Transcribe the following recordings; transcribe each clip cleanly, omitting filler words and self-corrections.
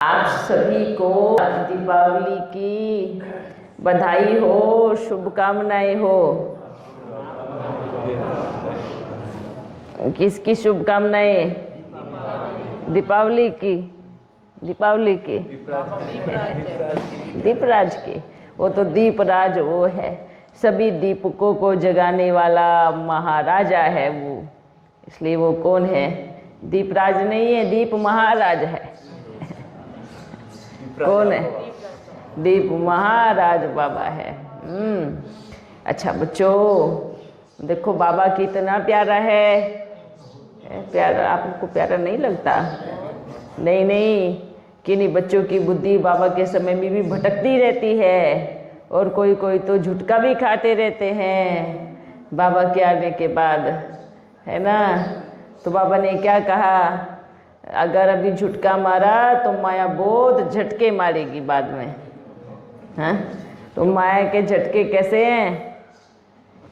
आप सभी को दीपावली की बधाई हो, शुभकामनाएं हो। किसकी शुभकामनाएं? दीपावली की। दीपावली की दीपराज की। वो तो दीपराज वो है, सभी दीपकों को जगाने वाला महाराजा है वो, इसलिए वो कौन है? दीपराज नहीं है, दीप महाराज है। कौन है? दीप महाराज बाबा है। अच्छा बच्चों, देखो बाबा कितना प्यारा है। प्यारा आपको प्यारा नहीं लगता? नहीं नहीं, किन्हीं बच्चों की बुद्धि बाबा के समय में भी भटकती रहती है, और कोई कोई तो झुटका भी खाते रहते हैं बाबा के आने के बाद, है ना। तो बाबा ने क्या कहा? अगर अभी झुटका मारा तो माया बहुत झटके मारेगी बाद में। हाँ, तो माया के झटके कैसे हैं?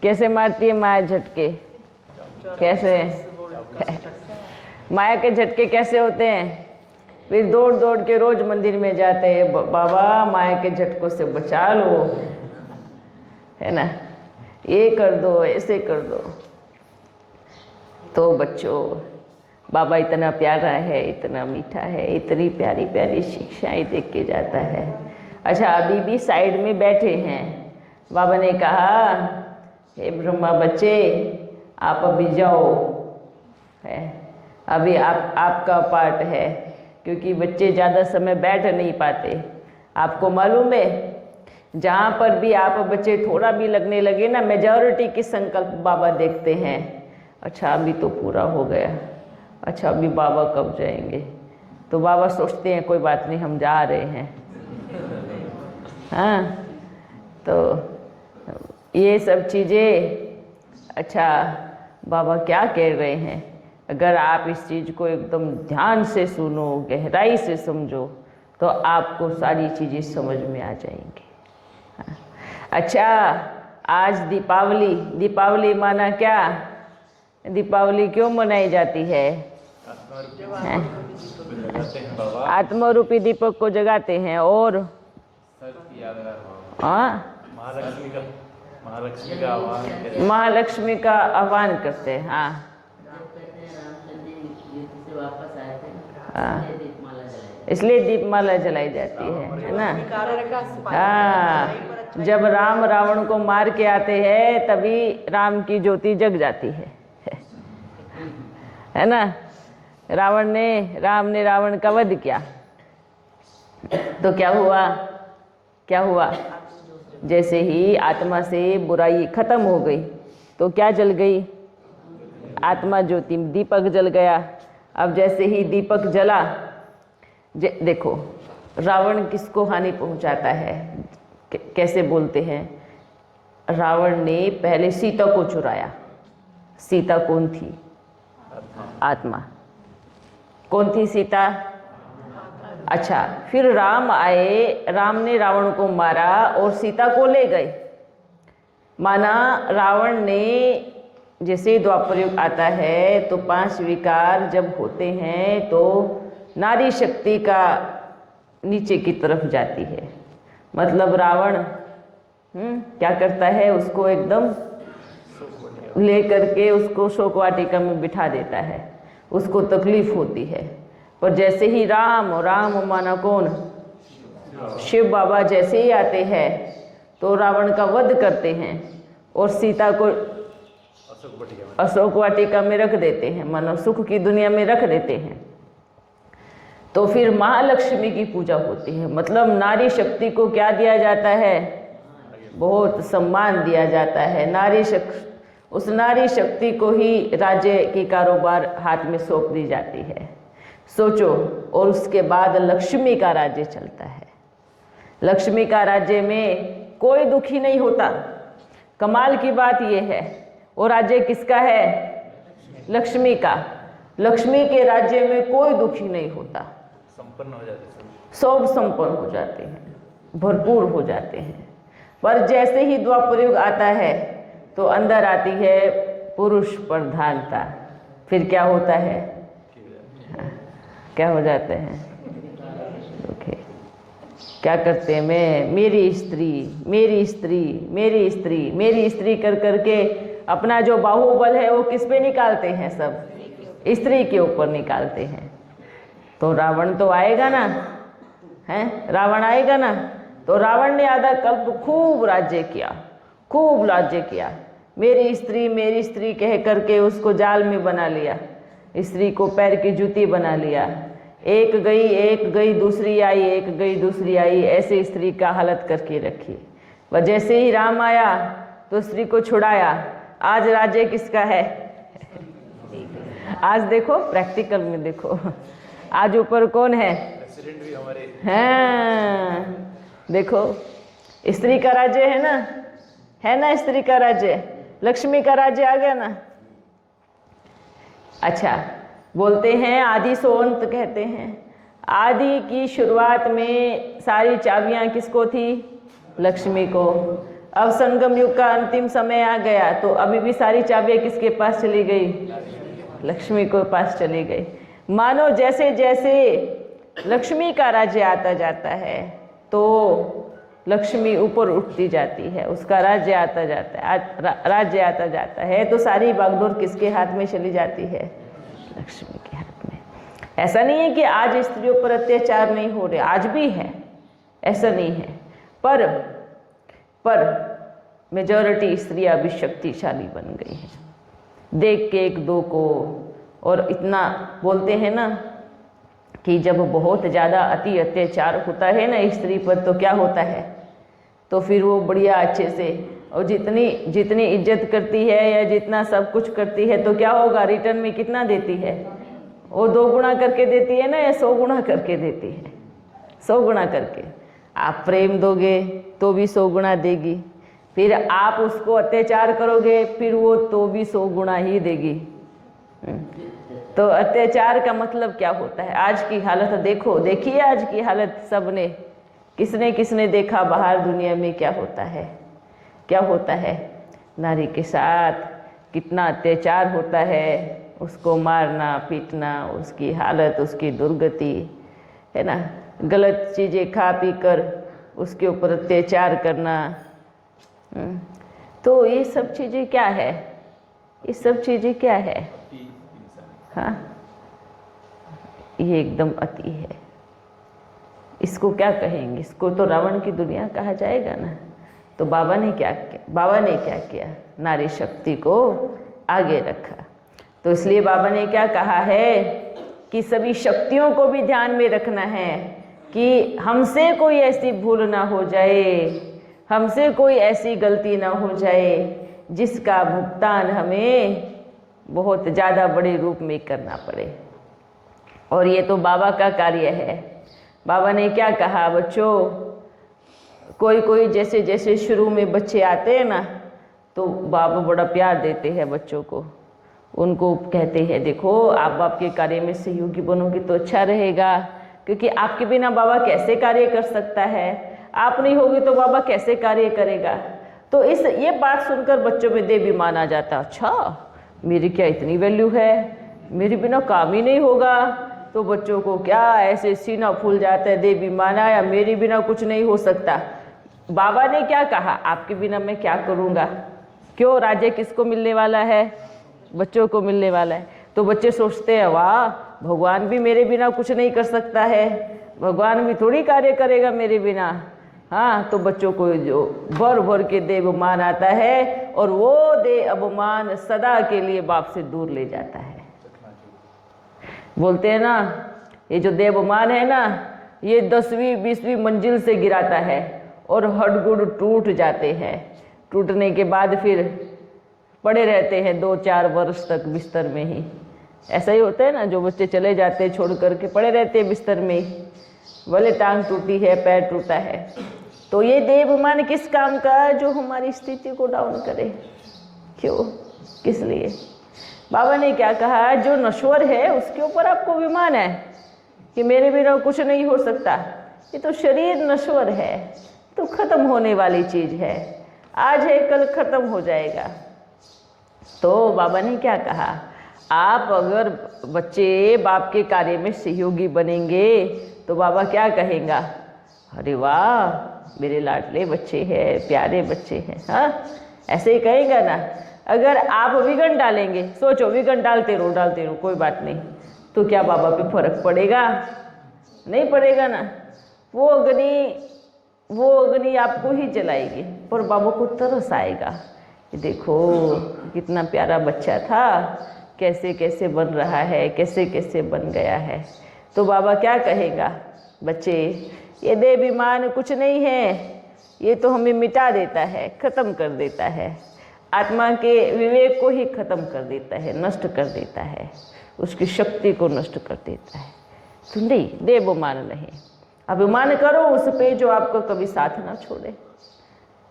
कैसे मारती है माया झटके? कैसे? माया के झटके कैसे होते हैं? फिर दौड़ दौड़ के रोज मंदिर में जाते हैं, बाबा माया के झटकों से बचा लो, है ना, ये कर दो, ऐसे कर दो। तो बच्चों, बाबा इतना प्यारा है, इतना मीठा है, इतनी प्यारी प्यारी शिक्षाएं दे के जाता है। अच्छा, अभी भी साइड में बैठे हैं। बाबा ने कहा, हे ब्रह्मा बच्चे, आप अभी जाओ, है अभी आपका पार्ट है, क्योंकि बच्चे ज़्यादा समय बैठ नहीं पाते। आपको मालूम है, जहाँ पर भी आप बच्चे थोड़ा भी लगने लगे ना, मेजॉरिटी की संकल्प बाबा देखते हैं। अच्छा अभी तो पूरा हो गया, अच्छा अभी बाबा कब जाएंगे? तो बाबा सोचते हैं कोई बात नहीं, हम जा रहे हैं। हाँ, तो ये सब चीज़ें, अच्छा बाबा क्या कह रहे हैं, अगर आप इस चीज़ को एकदम ध्यान से सुनो, गहराई से समझो, तो आपको सारी चीज़ें समझ में आ जाएंगी। हाँ। अच्छा, आज दीपावली, दीपावली माना क्या? दीपावली क्यों मनाई जाती है? आत्मरूपी दीपक को जगाते हैं, और महालक्ष्मी का आह्वान करते हैं। हाँ, इसलिए दीपमाला जलाई जाती है ना। हाँ, जब राम रावण को मार के आते हैं तभी राम की ज्योति जग जाती है ना। राम ने रावण का वध किया, तो क्या हुआ? क्या हुआ? जैसे ही आत्मा से बुराई खत्म हो गई, तो क्या जल गई? आत्मा ज्योति, दीपक जल गया। अब जैसे ही दीपक जला, देखो रावण किसको हानि पहुंचाता है, कैसे बोलते हैं? रावण ने पहले सीता को चुराया। सीता कौन थी? आत्मा। कौन थी सीता? अच्छा, फिर राम आए, राम ने रावण को मारा और सीता को ले गए। माना रावण ने, जैसे द्वापर युग आता है तो 5 विकार जब होते हैं तो नारी शक्ति का नीचे की तरफ जाती है। मतलब रावण क्या करता है, उसको एकदम ले करके उसको शोक वाटिका में बिठा देता है, उसको तकलीफ होती है। पर जैसे ही राम माना कौन? शिव बाबा जैसे ही आते हैं तो रावण का वध करते हैं और सीता को अशोक वाटिका में रख देते हैं, मानो सुख की दुनिया में रख देते हैं। तो फिर महालक्ष्मी की पूजा होती है। मतलब नारी शक्ति को क्या दिया जाता है? बहुत सम्मान दिया जाता है। उस नारी शक्ति को ही राज्य की कारोबार हाथ में सौंप दी जाती है। सोचो, और उसके बाद लक्ष्मी का राज्य चलता है। लक्ष्मी का राज्य में कोई दुखी नहीं होता। कमाल की बात यह है, और राज्य किसका है? लक्ष्मी का। लक्ष्मी के राज्य में कोई दुखी नहीं होता, संपन्न हो जाते, सब संपन्न हो जाते हैं, भरपूर हो जाते हैं। पर जैसे ही द्वापर युग आता है तो अंदर आती है पुरुष प्रधानता। फिर क्या होता है? क्या हो जाते हैं? क्या करते हैं, मैं मेरी स्त्री मेरी स्त्री मेरी स्त्री मेरी स्त्री कर करके अपना जो बाहुबल है वो किस पे निकालते हैं, सब स्त्री के ऊपर निकालते हैं। तो रावण तो आएगा ना, हैं, रावण आएगा ना। तो रावण ने आधा कल्प खूब राज्य किया, खूब राज्य किया, मेरी स्त्री कह करके उसको जाल में बना लिया, स्त्री को पैर की जूती बना लिया। एक गई दूसरी आई, एक गई दूसरी आई, ऐसे स्त्री का हालत करके रखी। वह जैसे ही राम आया तो स्त्री को छुड़ाया। आज राज्य किसका है? आज देखो प्रैक्टिकल में देखो, आज ऊपर कौन है? प्रेसिडेंट भी हमारे हैं। देखो स्त्री का राज्य है ना, स्त्री का राज्य, लक्ष्मी का राज्य आ गया ना। अच्छा, बोलते हैं आदि सो अंत कहते हैं। आदि की शुरुआत में सारी चाबियां किसको थी? लक्ष्मी को। अब संगम युग का अंतिम समय आ गया तो अभी भी सारी चाबियां किसके पास चली गई? लक्ष्मी के पास चली गई। मानो जैसे जैसे लक्ष्मी का राज्य आता जाता है तो लक्ष्मी ऊपर उठती जाती है, उसका राज्य आता जाता है, राज्य आता जाता है, तो सारी बागडोर किसके हाथ में चली जाती है? लक्ष्मी के हाथ में। ऐसा नहीं है कि आज स्त्रियों पर अत्याचार नहीं हो रहे, आज भी है, ऐसा नहीं है, पर मेजॉरिटी स्त्रियां भी शक्तिशाली बन गई हैं। देख के एक दो को, और इतना बोलते हैं ना कि जब बहुत ज़्यादा अति अत्याचार होता है ना स्त्री पर तो क्या होता है, तो फिर वो बढ़िया अच्छे से, और जितनी इज्जत करती है या जितना सब कुछ करती है तो क्या होगा, रिटर्न में कितना देती है? वो 2 गुना करके देती है ना, या 100 गुना करके देती है? 100 गुना करके। आप प्रेम दोगे तो भी 100 गुना देगी, फिर आप उसको अत्याचार करोगे फिर वो तो भी 100 गुना ही देगी। तो अत्याचार का मतलब क्या होता है? आज की हालत देखो, देखिए आज की हालत सबने, किसने देखा बाहर दुनिया में क्या होता है, क्या होता है? नारी के साथ कितना अत्याचार होता है, उसको मारना पीटना, उसकी हालत, उसकी दुर्गति, है ना, गलत चीज़ें खा पी कर उसके ऊपर अत्याचार करना। तो ये सब चीज़ें क्या है? ये सब चीज़ें क्या है? हाँ, ये एकदम अति है। इसको क्या कहेंगे? इसको तो रावण की दुनिया कहा जाएगा ना। तो बाबा ने क्या किया? नारी शक्ति को आगे रखा। तो इसलिए बाबा ने क्या कहा है कि सभी शक्तियों को भी ध्यान में रखना है कि हमसे कोई ऐसी भूल ना हो जाए, हमसे कोई ऐसी गलती ना हो जाए जिसका भुगतान हमें बहुत ज़्यादा बड़े रूप में करना पड़े। और ये तो बाबा का कार्य है। बाबा ने क्या कहा, बच्चों, कोई जैसे जैसे शुरू में बच्चे आते हैं ना तो बाबा बड़ा प्यार देते हैं बच्चों को, उनको कहते हैं देखो आप बाप के कार्य में सहयोगी बनोगे तो अच्छा रहेगा, क्योंकि आपके बिना बाबा कैसे कार्य कर सकता है, आप नहीं होगी तो बाबा कैसे कार्य करेगा। तो ये बात सुनकर बच्चों में देवाभिमान आ जाता, अच्छा मेरी क्या इतनी वैल्यू है, मेरे बिना काम ही नहीं होगा। तो बच्चों को क्या ऐसे सीना फूल जाता है, देवाभिमान आया, मेरे बिना कुछ नहीं हो सकता। बाबा ने क्या कहा, आपके बिना मैं क्या करूँगा? क्यों? राज्य किसको मिलने वाला है? बच्चों को मिलने वाला है। तो बच्चे सोचते हैं वाह, भगवान भी मेरे बिना कुछ नहीं कर सकता है, भगवान भी थोड़ी कार्य करेगा मेरे बिना। हाँ, तो बच्चों को जो भर भर के देवाभिमान आता है और वो देवाभिमान सदा के लिए बाप से दूर ले जाता है। बोलते हैं ना, ये जो देवाभिमान है ना, ये 10वीं 20वीं मंजिल से गिराता है और हड्ड टूट जाते हैं। टूटने के बाद फिर पड़े रहते हैं 2-4 वर्ष तक बिस्तर में ही। ऐसा ही होता है ना, जो बच्चे चले जाते हैं छोड़ करके पड़े रहते हैं बिस्तर में ही, भले टांग टूटी है, पैर टूटा है। तो ये देवाभिमान किस काम का? जो हमारी स्थिति को डाउन करे। क्यों? किस लिए? बाबा ने क्या कहा, जो नश्वर है उसके ऊपर आपको अभिमान है कि मेरे बिना कुछ नहीं हो सकता। ये तो शरीर नश्वर है, तो खत्म होने वाली चीज है, आज है कल खत्म हो जाएगा। तो बाबा ने क्या कहा, आप अगर बच्चे बाप के कार्य में सहयोगी बनेंगे तो बाबा क्या कहेगा, अरे वाह मेरे लाडले बच्चे हैं, प्यारे बच्चे हैं। हाँ, ऐसे ही कहेगा ना। अगर आप विघन डालेंगे, सोचो विघन डालते रहो कोई बात नहीं, तो क्या बाबा पे फर्क पड़ेगा? नहीं पड़ेगा ना। वो अग्नि आपको ही जलाएगी, पर बाबा को तरस आएगा कि देखो कितना प्यारा बच्चा था, कैसे कैसे बन रहा है, कैसे कैसे बन गया है। तो बाबा क्या कहेगा, बच्चे ये देहाभिमान कुछ नहीं है, ये तो हमें मिटा देता है, ख़त्म कर देता है, आत्मा के विवेक को ही ख़त्म कर देता है, नष्ट कर देता है, उसकी शक्ति को नष्ट कर देता है। तो नहीं, देहाभिमान नहीं, अभिमान करो उस पे जो आपको कभी साथ ना छोड़े।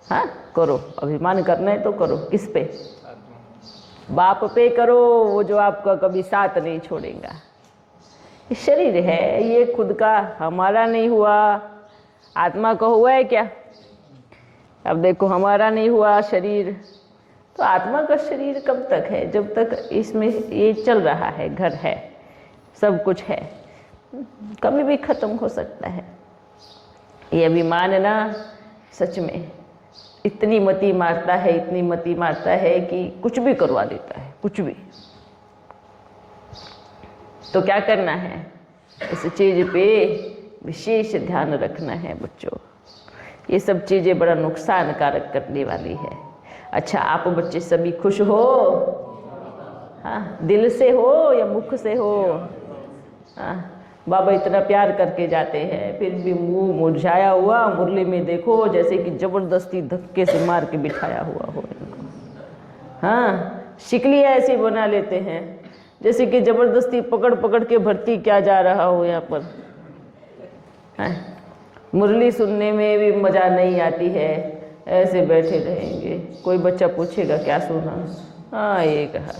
हाँ करो, अभिमान करना है तो करो। किस पे? बाप पे करो, वो जो आपका कभी साथ नहीं छोड़ेगा। ये शरीर है, ये खुद का हमारा नहीं हुआ, आत्मा का हुआ है क्या? अब देखो हमारा नहीं हुआ शरीर, तो आत्मा का शरीर कब तक है? जब तक इसमें ये चल रहा है, घर है, सब कुछ है, कभी भी खत्म हो सकता है। ये अभिमान ना सच में इतनी मती मारता है, इतनी मती मारता है कि कुछ भी करवा देता है, कुछ भी। तो क्या करना है, इस चीज़ पे विशेष ध्यान रखना है बच्चों। ये सब चीज़ें बड़ा नुकसानकारक करने वाली है। अच्छा, आप बच्चे सभी खुश हो? हाँ, दिल से हो या मुख से हो? हाँ, बाबा इतना प्यार करके जाते हैं, फिर भी मुंह मुरझाया हुआ, मुरली में देखो जैसे कि जबरदस्ती धक्के से मार के बिठाया हुआ हो इनको। हाँ, शिकलियाँ ऐसी बना लेते हैं जैसे कि जबरदस्ती पकड़ पकड़ के भर्ती क्या जा रहा हो यहाँ पर। हाँ, मुरली सुनने में भी मज़ा नहीं आती है, ऐसे बैठे रहेंगे। कोई बच्चा पूछेगा क्या सुना? हाँ ये कहा।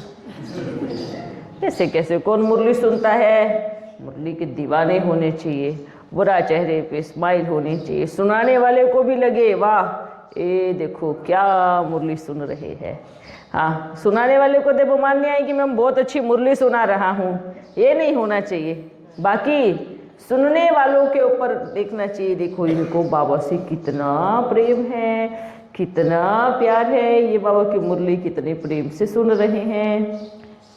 ऐसे कैसे कौन मुरली सुनता है? मुरली के दीवाने होने चाहिए, बुरा चेहरे पे स्माइल होनी चाहिए, सुनाने वाले को भी लगे वाह ये देखो क्या मुरली सुन रहे हैं। हाँ, सुनाने वाले को देखो मानने आए कि मैं बहुत अच्छी मुरली सुना रहा हूँ, ये नहीं होना चाहिए। बाकी सुनने वालों के ऊपर देखना चाहिए, देखो इनको बाबा से कितना प्रेम है, कितना प्यार है, ये बाबा की मुरली कितने प्रेम से सुन रहे हैं।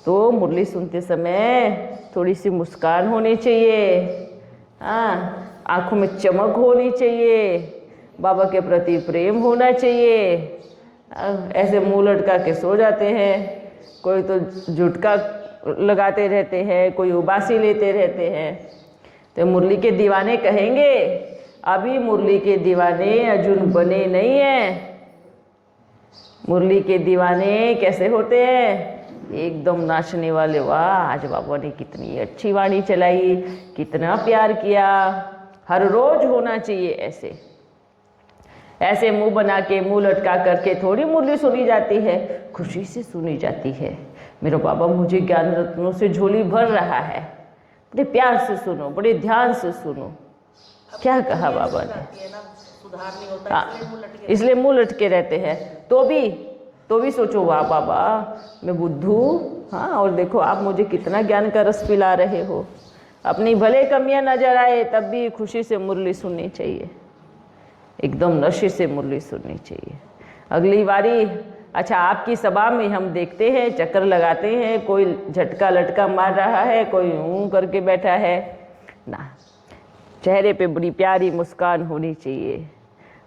तो मुरली सुनते समय थोड़ी सी मुस्कान होनी चाहिए, हाँ, आँखों में चमक होनी चाहिए, बाबा के प्रति प्रेम होना चाहिए। ऐसे मुंह लटका के सो जाते हैं, कोई तो झुटका लगाते रहते हैं, कोई उबासी लेते रहते हैं। तो मुरली के दीवाने कहेंगे अभी मुरली के दीवाने अर्जुन बने नहीं हैं। मुरली के दीवाने कैसे होते हैं? एकदम नाचने वाले, वाह आज बाबा ने कितनी अच्छी वाणी चलाई, कितना प्यार किया। हर रोज होना चाहिए ऐसे। ऐसे मुंह बना के, मुंह लटका करके थोड़ी मुरली सुनी जाती है, खुशी से सुनी जाती है। मेरा बाबा मुझे ज्ञान रत्नों से झोली भर रहा है, बड़े प्यार से सुनो, बड़े ध्यान से सुनो। क्या कहा बाबा ने? इसलिए मुंह लटके रहते हैं। तो भी सोचो वाह बाबा मैं बुद्धू, हाँ, और देखो आप मुझे कितना ज्ञान का रस पिला रहे हो। अपनी भले कमियां नजर आए तब भी खुशी से मुरली सुननी चाहिए, एकदम नशे से मुरली सुननी चाहिए। अगली बारी अच्छा आपकी सभा में हम देखते हैं चक्कर लगाते हैं, कोई झटका लटका मार रहा है, कोई यूं करके बैठा है ना, चेहरे पे बड़ी प्यारी मुस्कान होनी चाहिए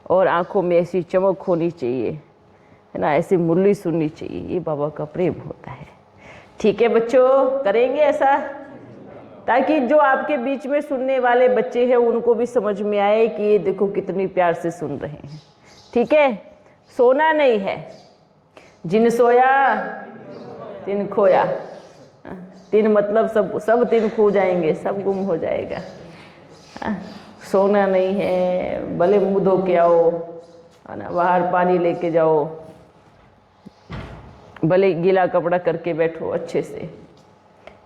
और आंखों में ऐसी चमक होनी चाहिए, है ना, ऐसी मुरली सुननी चाहिए। ये बाबा का प्रेम होता है। ठीक है बच्चों, करेंगे ऐसा, ताकि जो आपके बीच में सुनने वाले बच्चे हैं उनको भी समझ में आए कि ये देखो कितनी प्यार से सुन रहे हैं। ठीक है, सोना नहीं है, जिन सोया तिन खोया। तिन मतलब सब तिन खो जाएंगे, सब गुम हो जाएगा। सोना नहीं है, भले मुँह धो के आओ, है ना, बाहर पानी लेके जाओ, भले गीला कपड़ा करके बैठो अच्छे से,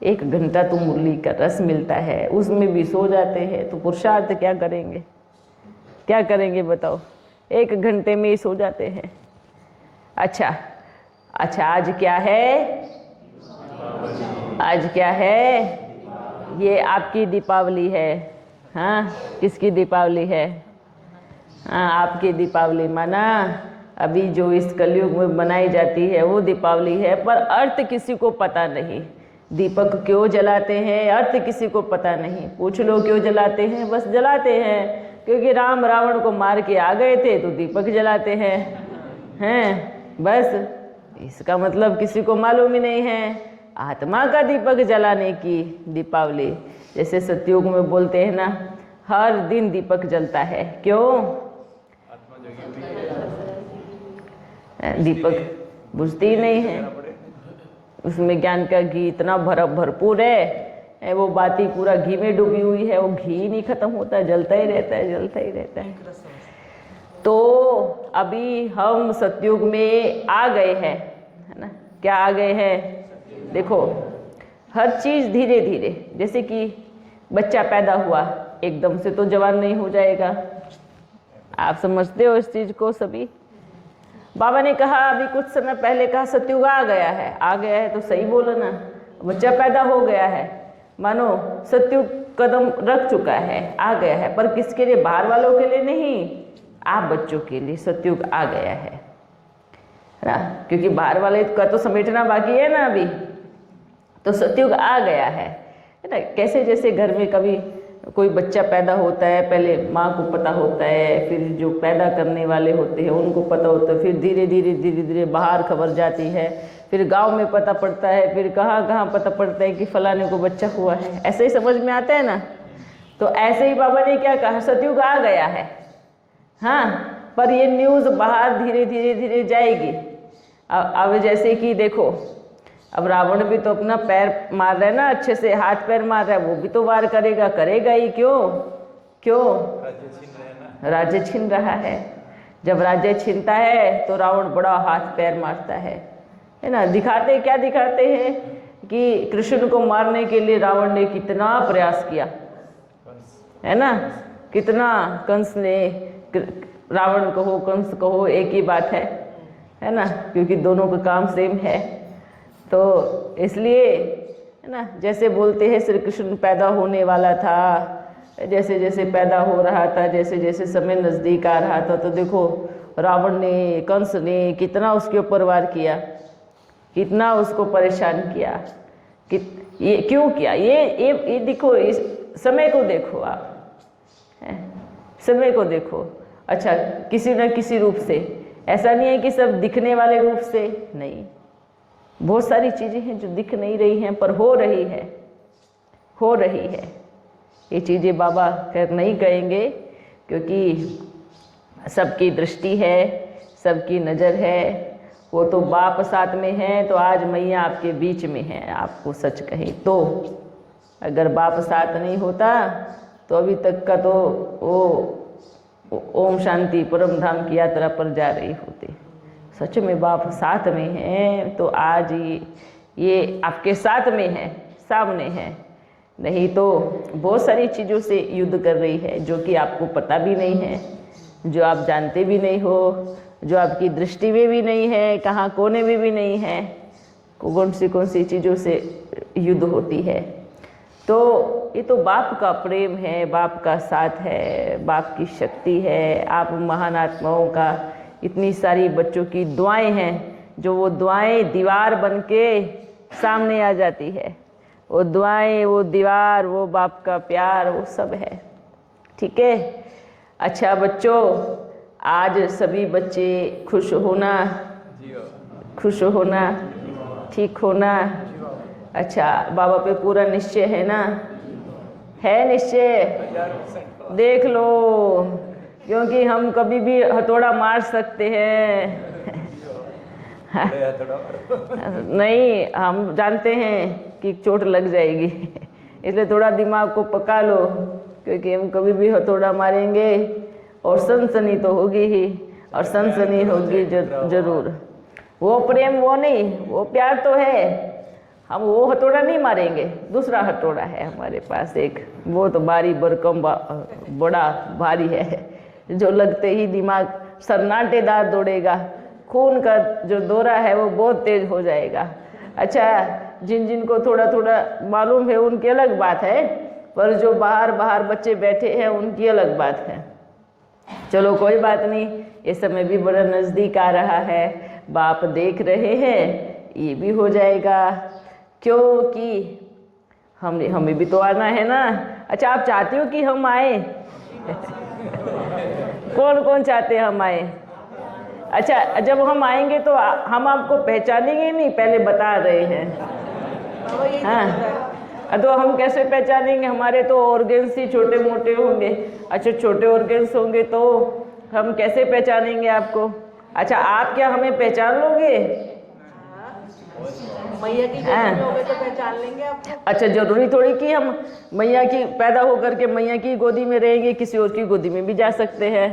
1 घंटा तो मुरली का रस मिलता है, उसमें भी सो जाते हैं तो पुरुषार्थ क्या करेंगे? क्या करेंगे बताओ? 1 घंटे में ही सो जाते हैं। अच्छा आज क्या है? आज क्या है? ये आपकी दीपावली है। हाँ, किसकी दीपावली है? हाँ, आपकी दीपावली माना अभी जो इस कलयुग में बनाई जाती है वो दीपावली है, पर अर्थ किसी को पता नहीं। दीपक क्यों जलाते हैं अर्थ किसी को पता नहीं। पूछ लो क्यों जलाते हैं, बस जलाते हैं क्योंकि राम रावण को मार के आ गए थे तो दीपक जलाते हैं बस। इसका मतलब किसी को मालूम ही नहीं है। आत्मा का दीपक जलाने की दीपावली, जैसे सतयुग में बोलते हैं ना, हर दिन दीपक जलता है। क्यों? दीपक बुझती ही नहीं है, उसमें ज्ञान का घी इतना भरपूर है, वो बाती पूरा घी में डूबी हुई है, वो घी नहीं खत्म होता, जलता ही रहता है, जलता ही रहता है। तो अभी हम सतयुग में आ गए हैं, है ना। क्या आ गए हैं? देखो हर चीज़ धीरे धीरे, जैसे कि बच्चा पैदा हुआ एकदम से तो जवान नहीं हो जाएगा। आप समझते हो इस चीज़ को सभी। बाबा ने कहा अभी कुछ समय पहले कहा सतयुग आ गया है। आ गया है तो सही बोलो ना, बच्चा पैदा हो गया है, मानो सतयुग कदम रख चुका है, आ गया है, पर किसके लिए? बाहर वालों के लिए नहीं, आप बच्चों के लिए सतयुग आ गया है ना। क्योंकि बाहर वाले का तो समेटना बाकी है ना अभी, तो सतयुग आ गया है ना। कैसे जैसे घर में कभी कोई बच्चा पैदा होता है, पहले माँ को पता होता है, फिर जो पैदा करने वाले होते हैं उनको पता होता है, फिर धीरे धीरे बाहर खबर जाती है, फिर गांव में पता पड़ता है, फिर कहाँ कहाँ पता पड़ता है कि फलाने को बच्चा हुआ है। ऐसे ही समझ में आता है ना। तो ऐसे ही बाबा ने क्या कहा, सतयुग आ गया है। हाँ, पर ये न्यूज़ बाहर धीरे धीरे जाएगी। अब जैसे कि देखो, अब रावण भी तो अपना पैर मार रहा है ना, अच्छे से हाथ पैर मार रहा है, वो भी तो वार करेगा ही। क्यों? राज्य छीन रहा है। जब राज्य छीनता है तो रावण बड़ा हाथ पैर मारता है ना। क्या दिखाते हैं कि कृष्ण को मारने के लिए रावण ने कितना प्रयास किया, है ना। कितना कंस ने, रावण कहो कंस कहो एक ही बात है ना, क्योंकि दोनों का काम सेम है। तो इसलिए है ना, जैसे बोलते हैं श्री कृष्ण पैदा होने वाला था, जैसे जैसे पैदा हो रहा था, जैसे जैसे समय नज़दीक आ रहा था, तो देखो रावण ने, कंस ने कितना उसके ऊपर वार किया, कितना उसको परेशान किया। कि ये क्यों किया? ये देखो, इस समय को देखो आप, समय को देखो। अच्छा, किसी न किसी रूप से, ऐसा नहीं है कि सब दिखने वाले रूप से, नहीं, बहुत सारी चीज़ें हैं जो दिख नहीं रही हैं पर हो रही है। ये चीज़ें बाबा खैर नहीं कहेंगे, क्योंकि सबकी दृष्टि है, सबकी नज़र है। वो तो बाप साथ में है, तो आज मैया आपके बीच में है। आपको सच कहें तो अगर बाप साथ नहीं होता तो अभी तक का तो वो ओम शांति परम धाम की यात्रा पर जा रही होती। सच में बाप साथ में है तो आज ये आपके साथ में है, सामने है। नहीं तो बहुत सारी चीज़ों से युद्ध कर रही है जो कि आपको पता भी नहीं है, जो आप जानते भी नहीं हो, जो आपकी दृष्टि में भी नहीं है, कहाँ कोने में भी नहीं है। कौन सी चीज़ों से युद्ध होती है। तो ये तो बाप का प्रेम है, बाप का साथ है, बाप की शक्ति है। आप महान आत्माओं का इतनी सारी बच्चों की दुआएं हैं, जो वो दुआएं दीवार बन के सामने आ जाती है। वो दुआएं, वो दीवार, वो बाप का प्यार, वो सब है। ठीक है। अच्छा बच्चों, आज सभी बच्चे खुश होना, ठीक होना। अच्छा, बाबा पे पूरा निश्चय है ना? है निश्चय? देख लो, क्योंकि हम कभी भी हथौड़ा मार सकते हैं। नहीं, हम जानते हैं कि चोट लग जाएगी, इसलिए थोड़ा दिमाग को पका लो, क्योंकि हम कभी भी हथौड़ा मारेंगे और सनसनी तो होगी ही, और सनसनी होगी जरूर। वो प्रेम वो नहीं, वो प्यार तो है, हम वो हथौड़ा नहीं मारेंगे। दूसरा हथौड़ा है हमारे पास एक, वो तो भारी भरकम बड़ा भारी है, जो लगते ही दिमाग सन्नाटेदार दौड़ेगा, खून का जो दौरा है वो बहुत तेज हो जाएगा। अच्छा, जिन को थोड़ा थोड़ा मालूम है उनकी अलग बात है, पर जो बाहर बच्चे बैठे हैं उनकी अलग बात है चलो कोई बात नहीं, ये समय भी बड़ा नज़दीक आ रहा है, बाप देख रहे हैं, ये भी हो जाएगा, क्योंकि हमें भी तो आना है ना। अच्छा, आप चाहते हो कि हम आए? कौन कौन चाहते हैं हम आए? अच्छा, जब हम आएंगे तो हम आपको पहचानेंगे नहीं, पहले बता रहे हैं। हाँ, तो हम कैसे पहचानेंगे? हमारे तो ऑर्गन्स ही छोटे मोटे होंगे। अच्छा, छोटे ऑर्गन्स होंगे तो हम कैसे पहचानेंगे आपको? अच्छा, आप क्या हमें पहचान लोगे? मैया की गोदी में होगे तो पहचान लेंगे आपको। अच्छा, जरूरी थोड़ी कि हम मैया की पैदा होकर के मैया की गोदी में रहेंगे, किसी और की गोदी में भी जा सकते हैं।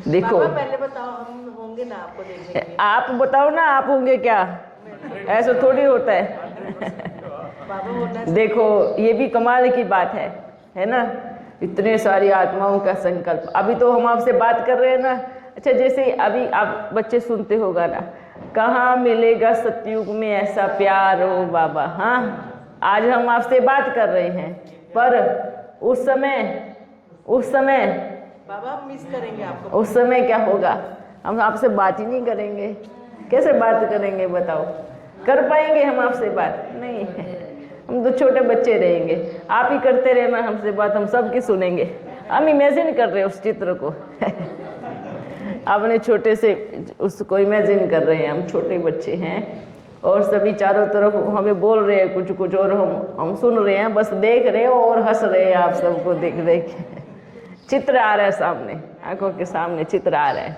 देखो, पहले बताओ, हम होंगे ना आपको देखने के लिए? आप बताओ ना, आप होंगे क्या? ऐसा थोड़ी होता है। बाबा होना। देखो, ये भी कमाल की बात है ना? इतने सारी आत्माओं का संकल्प। अभी तो हम आपसे बात कर रहे हैं ना। अच्छा, जैसे अभी आप बच्चे सुनते होगा ना, कहाँ मिलेगा सतयुग में ऐसा प्यार हो बाबा। हाँ, आज हम आपसे बात कर रहे हैं, पर उस समय बाबा हम मिस करेंगे आपको। उस समय क्या होगा? हम आपसे बात ही नहीं करेंगे। कैसे बात करेंगे बताओ? कर पाएंगे हम आपसे बात? नहीं, हम तो छोटे बच्चे रहेंगे। आप ही करते रहना हमसे बात, हम सबकी सुनेंगे। हम इमेजिन कर रहे हैं उस चित्र को। आपने छोटे से उसको इमेजिन कर रहे हैं, हम छोटे बच्चे हैं और सभी चारों तरफ हमें बोल रहे हैं कुछ कुछ, और हम सुन रहे हैं, बस देख रहे हैं और हंस रहे हैं। आप सबको देख देख चित्र आ रहा है सामने, आंखों के सामने चित्र आ रहा है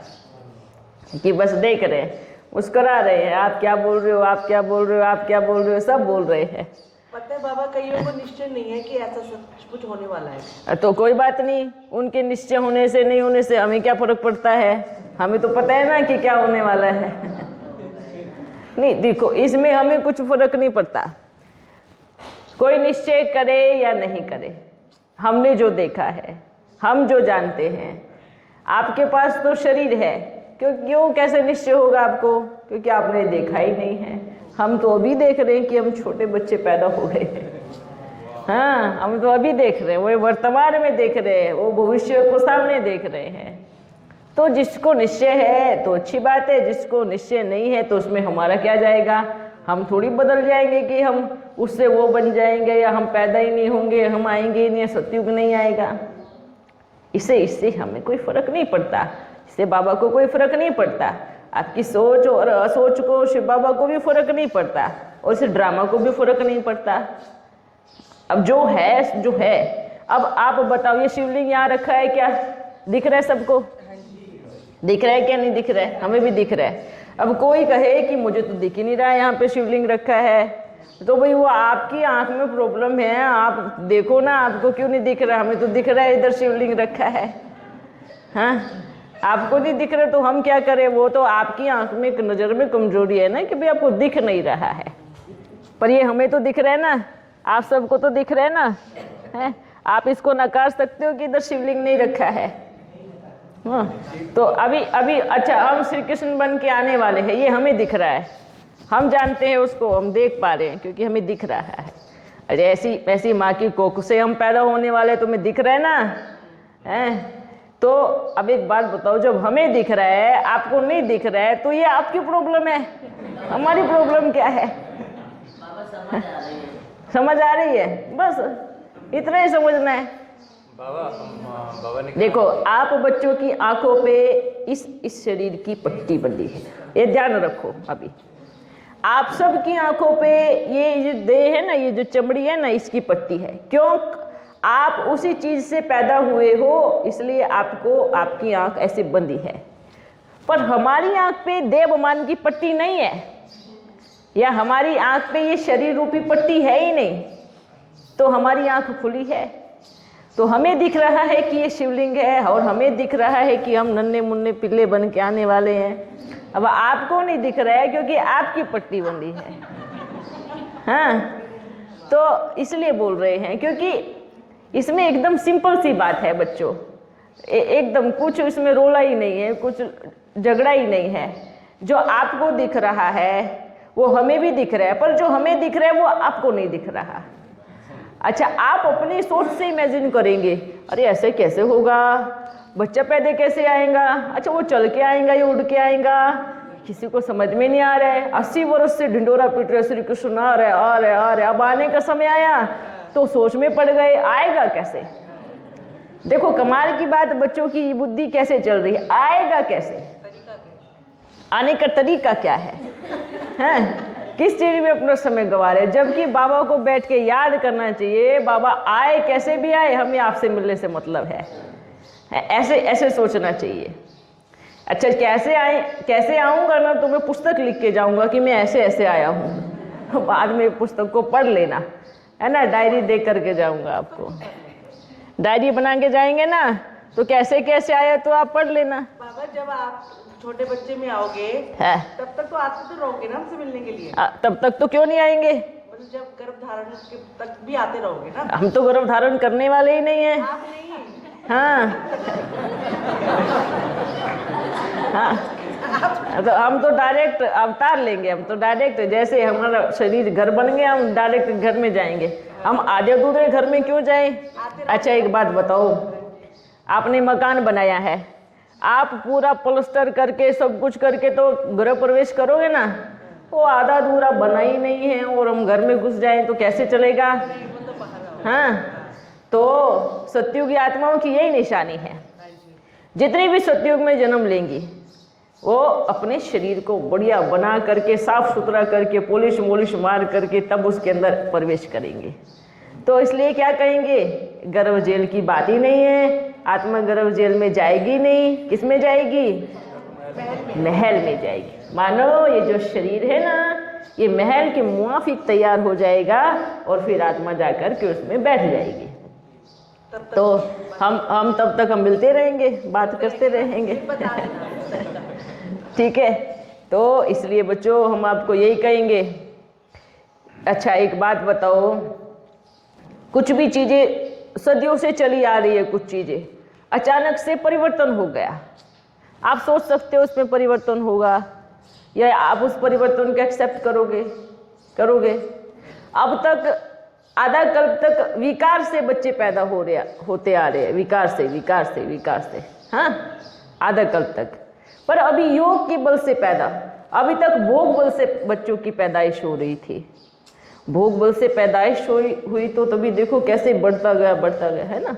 कि बस देख रहे हैं, मुस्कुरा रहे हैं। आप क्या बोल रहे हो, आप क्या बोल रहे हो, आप क्या बोल रहे हो, सब बोल रहे हैं। पता है बाबा, कईयों को निश्चय नहीं है कि ऐसा सब कुछ होने वाला है। तो कोई बात नहीं, उनके निश्चय होने से नहीं होने से हमें क्या फर्क पड़ता है? हमें तो पता है ना कि क्या होने वाला है। नहीं, देखो, इसमें हमें कुछ फर्क नहीं पड़ता, कोई निश्चय करे या नहीं करे। हमने जो देखा है, हम जो जानते हैं। आपके पास तो शरीर है, क्यों कैसे निश्चय होगा आपको? क्योंकि आपने देखा ही नहीं है। हम तो अभी देख रहे हैं कि हम छोटे बच्चे पैदा हो गए हैं। हाँ, हम तो अभी देख रहे हैं, वो वर्तमान में देख रहे हैं, वो भविष्य को सामने देख रहे हैं। तो जिसको निश्चय है तो अच्छी बात है, जिसको निश्चय नहीं है तो उसमें हमारा क्या जाएगा? हम थोड़ी बदल जाएंगे कि हम उससे वो बन जाएंगे, या हम पैदा ही नहीं होंगे, हम आएंगे ही नहीं, सतयुग नहीं आएगा। इससे हमें कोई फर्क नहीं पड़ता, इससे बाबा को कोई फर्क नहीं पड़ता। आपकी सोच और असोच को शिव बाबा को भी फर्क नहीं पड़ता, और इस ड्रामा को भी फर्क नहीं पड़ता। अब जो है। अब आप बताओ, ये शिवलिंग यहाँ रखा है, क्या दिख रहा है सबको? दिख रहा है क्या? नहीं दिख रहा है? हमें भी दिख रहा है। अब कोई कहे कि मुझे तो दिख ही नहीं रहा है यहाँ पे शिवलिंग रखा है, तो भाई वो आपकी आंख में प्रॉब्लम है। आप देखो ना, आपको क्यों नहीं दिख रहा? हमें तो दिख रहा है, इधर शिवलिंग रखा है। हाँ, आपको नहीं दिख रहा तो हम क्या करें? वो तो आपकी आंख में, नज़र में कमजोरी है ना, कि भाई आपको दिख नहीं रहा है। पर ये हमें तो दिख रहा है ना, आप सबको तो दिख रहा है ना। है, आप इसको नकार सकते हो कि इधर शिवलिंग नहीं रखा है। हाँ, तो अभी अच्छा, हम श्री कृष्ण बन के आने वाले हैं, ये हमें दिख रहा है, हम जानते हैं उसको, हम देख पा रहे हैं क्योंकि हमें दिख रहा है। अरे ऐसी माँ की कोख से हम पैदा होने वाले, तो हमें दिख रहा है ना। हैं, तो अब एक बात बताओ, जब हमें दिख रहा है, आपको नहीं दिख रहा है, तो ये आपकी प्रॉब्लम है, हमारी प्रॉब्लम क्या है? समझ आ रही है? बस इतना ही समझना है। बाबा ने देखो, आप बच्चों की आंखों पे इस शरीर की पट्टी बंधी है, ये ध्यान रखो। अभी आप सब की आंखों पे ये जो देह है ना, ये जो चमड़ी है ना, इसकी पट्टी है। क्यों? आप उसी चीज से पैदा हुए हो, इसलिए आपको आपकी आंख ऐसे बंधी है। पर हमारी आंख पे देवमान की पट्टी नहीं है, या हमारी आंख पे ये शरीर रूपी पट्टी है ही नहीं, तो हमारी आंख खुली है। तो हमें दिख रहा है कि ये शिवलिंग है, और हमें दिख रहा है कि हम नन्हे मुन्ने पिल्ले बन के आने वाले हैं। अब आपको नहीं दिख रहा है क्योंकि आपकी पट्टी बंधी है। हाँ, तो इसलिए बोल रहे हैं, क्योंकि इसमें एकदम सिंपल सी बात है बच्चों, एकदम कुछ इसमें रोला ही नहीं है, कुछ झगड़ा ही नहीं है। जो आपको दिख रहा है वो हमें भी दिख रहा है, पर जो हमें दिख रहा है वो आपको नहीं दिख रहा। अच्छा, आप अपनी सोच से इमेजिन करेंगे, अरे ऐसे कैसे होगा, बच्चा पैदा कैसे आएगा, अच्छा वो चल के आएगा या उड़ के आएगा, किसी को समझ में नहीं आ रहा है। 80 वर्ष से ढिंडोरा पीट रहे श्री कृष्ण आ रहे आ रहे आ रहे, अब आने का समय आया तो सोच में पड़ गए, आएगा कैसे। देखो कमाल की बात, बच्चों की बुद्धि कैसे चल रही है, आएगा कैसे, आने का तरीका क्या है, हैं? किस चीज में अपना समय गंवा रहे, जबकि बाबा को बैठ के याद करना चाहिए, बाबा आए कैसे भी आए, हमें आपसे मिलने से मतलब है। ऐसे ऐसे सोचना चाहिए। अच्छा कैसे आऊँगा ना, तो मैं पुस्तक लिख के जाऊँगा कि मैं ऐसे ऐसे आया हूँ, बाद में पुस्तक को पढ़ लेना, है ना, डायरी दे करके जाऊँगा। आपको डायरी बना के जाएंगे ना, तो कैसे कैसे आया तो आप पढ़ लेना। बाबा जब आप छोटे बच्चे में आओगे है तब तक तो आते तो रहोगे ना हमसे मिलने के लिए, तब तक तो क्यों नहीं आएंगे, मतलब जब गर्भ धारण के तक भी आते रहोगे ना। हम तो गर्भ धारण करने वाले ही नहीं है। आप नहीं, हाँ हाँ, तो हम तो डायरेक्ट अवतार लेंगे, हम तो डायरेक्ट, जैसे हमारा शरीर घर बन गया हम डायरेक्ट घर में जाएंगे, हम आधे दूसरे घर में क्यों जाएं। अच्छा एक बात बताओ, आपने मकान बनाया है, आप पूरा प्लास्टर करके सब कुछ करके तो गृह प्रवेश करोगे ना, वो आधा अधूरा बना ही नहीं है और हम घर में घुस जाएं तो कैसे चलेगा। हाँ, तो सतयुग की आत्माओं की यही निशानी है, जितनी भी सतयुग में जन्म लेंगी वो अपने शरीर को बढ़िया बना करके साफ सुथरा करके पॉलिश मोलिश मार करके तब उसके अंदर प्रवेश करेंगे। तो इसलिए क्या कहेंगे, गर्भ जेल की बात ही नहीं है, आत्मा गर्भ जेल में जाएगी नहीं, किस में जाएगी, महल में जाएगी। मानो ये जो शरीर है ना, ये महल के मुआफिक तैयार हो जाएगा और फिर आत्मा जाकर के उसमें बैठ जाएगी। तो हम तब तक हम मिलते रहेंगे, बात करते रहेंगे। ठीक है, तो इसलिए बच्चों हम आपको यही कहेंगे। अच्छा एक बात बताओ, कुछ भी चीज़ें सदियों से चली आ रही है, कुछ चीज़ें अचानक से परिवर्तन हो गया, आप सोच सकते हो उसमें परिवर्तन होगा या आप उस परिवर्तन को एक्सेप्ट करोगे। अब तक आधा कल्प तक विकार से बच्चे पैदा होते आ रहे हैं, विकार से हाँ, आधा कल्प तक। पर अभी योग के बल से पैदा, अभी तक भोग बल से बच्चों की पैदाइश हो रही थी, भोग बल से पैदाइश हुई तो तभी देखो कैसे बढ़ता गया, है ना।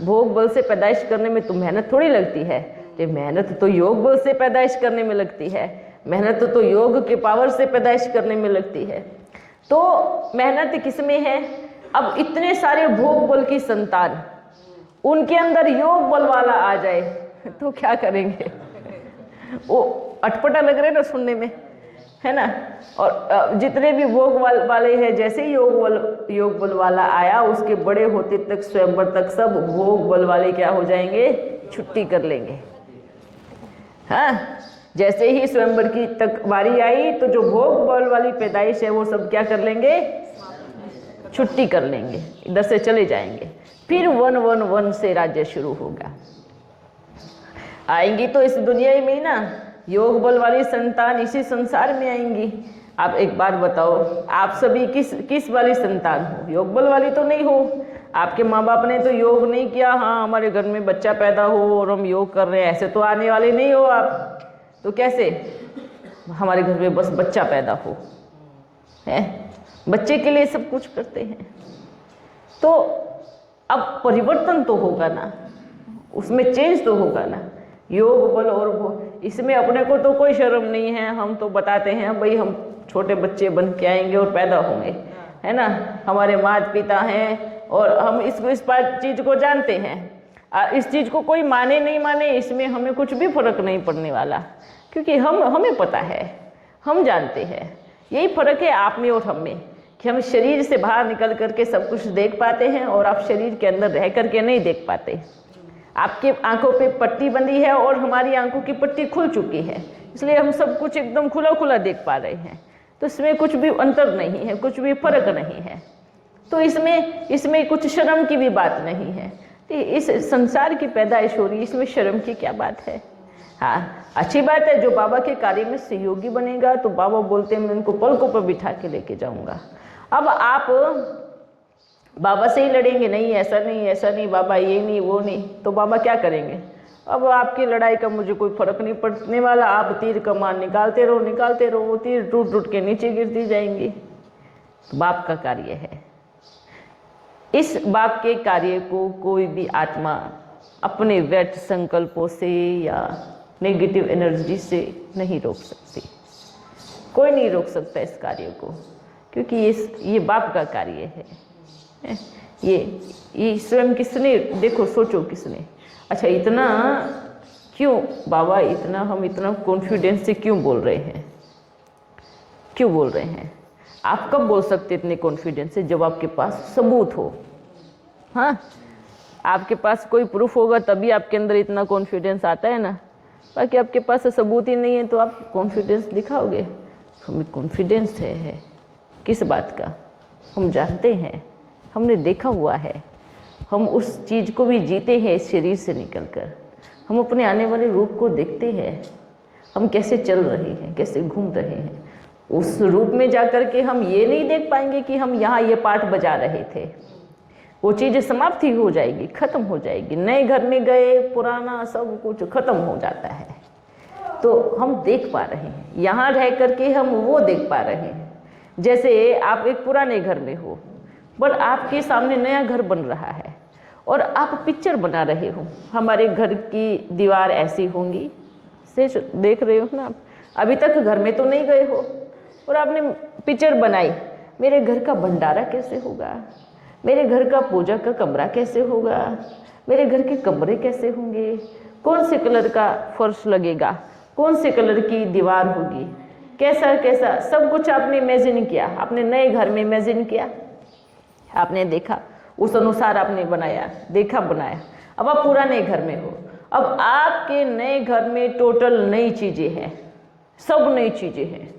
भोग बल से पैदाइश करने में तो मेहनत थोड़ी लगती है, ये मेहनत तो योग बल से पैदाइश करने में लगती है, मेहनत तो योग के पावर से पैदाइश करने में लगती है। तो मेहनत किस में है, अब इतने सारे भोग बल की संतान, उनके अंदर योग बल वाला आ जाए तो क्या करेंगे, वो अटपटा लग रहे ना सुनने में, है ना। और जितने भी भोग वाले हैं, जैसे ही योग बल वाला आया, उसके बड़े होते तक स्वयंवर तक सब भोग बल वाले क्या हो जाएंगे, छुट्टी कर लेंगे। हाँ, जैसे ही स्वयंवर की तक बारी आई तो जो भोग बल वाली पैदाइश है वो सब क्या कर लेंगे, छुट्टी कर लेंगे, इधर से चले जाएंगे। फिर 1-1-1 से राज्य शुरू होगा। आएंगी तो इस दुनिया में ही ना, योग बल वाली संतान इसी संसार में आएंगी। आप एक बात बताओ, आप सभी किस वाली संतान हो, योग बल वाली तो नहीं हो। आपके माँ बाप ने तो योग नहीं किया, हाँ हमारे घर में बच्चा पैदा हो और हम योग कर रहे हैं, ऐसे तो आने वाले नहीं हो आप। तो कैसे हमारे घर में बस बच्चा पैदा हो, है, बच्चे के लिए सब कुछ करते हैं। तो अब परिवर्तन तो होगा ना, उसमें चेंज तो होगा ना। योग बल और इसमें अपने को तो कोई शर्म नहीं है, हम तो बताते हैं भाई हम छोटे बच्चे बन के आएंगे और पैदा होंगे, है ना, हमारे माता पिता हैं और हम इस चीज़ को जानते हैं। इस चीज़ को कोई माने नहीं माने, इसमें हमें कुछ भी फर्क नहीं पड़ने वाला, क्योंकि हमें पता है, हम जानते हैं। यही फर्क है आप में और हम में, कि हम शरीर से बाहर निकल करके सब कुछ देख पाते हैं और आप शरीर के अंदर रह करके नहीं देख पाते। आपके आंखों पे पट्टी बंधी है और हमारी आंखों की पट्टी खुल चुकी है, इसलिए हम सब कुछ एकदम खुला खुला देख पा रहे हैं। तो इसमें कुछ भी अंतर नहीं है, कुछ भी फर्क नहीं है। तो इसमें कुछ शर्म की भी बात नहीं है। तो इस संसार की पैदाइश हो रही है, इसमें शर्म की क्या बात है। हाँ, अच्छी बात है, जो बाबा के कार्य में सहयोगी बनेगा तो बाबा बोलते हैं मैं उनको पलकों पर बिठा के लेके जाऊंगा। अब आप बाबा से ही लड़ेंगे, नहीं ऐसा नहीं ऐसा नहीं बाबा, ये नहीं वो नहीं, तो बाबा क्या करेंगे? अब आपकी लड़ाई का मुझे कोई फर्क नहीं पड़ने वाला, आप तीर कमान निकालते रहो, वो तीर टूट टूट के नीचे गिरती जाएंगी। तो बाप का कार्य है। इस बाप के कार्य को कोई भी आत्मा अपने व्यर्थ संकल्पों से या नेगेटिव एनर्जी से नहीं रोक सकती। कोई नहीं रोक सकता इस कार्य को, क्योंकि ये बाप का कार्य है। ये स्वयं किसने, देखो सोचो किसने, अच्छा इतना क्यों बाबा, इतना हम इतना कॉन्फिडेंस से क्यों बोल रहे हैं? क्यों बोल रहे हैं? आप कब बोल सकते इतने कॉन्फिडेंस से? जब आपके पास सबूत हो। हाँ, आपके पास कोई प्रूफ होगा तभी आपके अंदर इतना कॉन्फिडेंस आता है ना, बाकी आपके पास सबूत ही नहीं है तो आप कॉन्फिडेंस दिखाओगे? हमें कॉन्फिडेंस है किस बात का? हम जानते हैं, हमने देखा हुआ है, हम उस चीज़ को भी जीते हैं इस शरीर से निकलकर। हम अपने आने वाले रूप को देखते हैं, हम कैसे चल रहे हैं, कैसे घूम रहे हैं। उस रूप में जाकर के हम ये नहीं देख पाएंगे कि हम यहाँ ये पार्ट बजा रहे थे। वो चीज़ें समाप्ति हो जाएगी, ख़त्म हो जाएगी। नए घर में गए, पुराना सब कुछ ख़त्म हो जाता है। तो हम देख पा रहे हैं, यहाँ रह करके हम वो देख पा रहे हैं। जैसे आप एक पुराने घर में हो, पर आपके सामने नया घर बन रहा है और आप पिक्चर बना रहे हो, हमारे घर की दीवार ऐसी होंगी, से देख रहे हो ना आप। अभी तक घर में तो नहीं गए हो और आपने पिक्चर बनाई, मेरे घर का भंडारा कैसे होगा, मेरे घर का पूजा का कमरा कैसे होगा, मेरे घर के कमरे कैसे होंगे, कौन से कलर का फर्श लगेगा, कौन से कलर की दीवार होगी, कैसा कैसा, सब कुछ आपने इमेजिन किया। आपने नए घर में इमेजिन किया, आपने देखा, उस अनुसार आपने बनाया, देखा बनाया। अब आप पुराने घर में हो, अब आपके नए घर में टोटल नई चीज़ें हैं, सब नई चीज़ें हैं।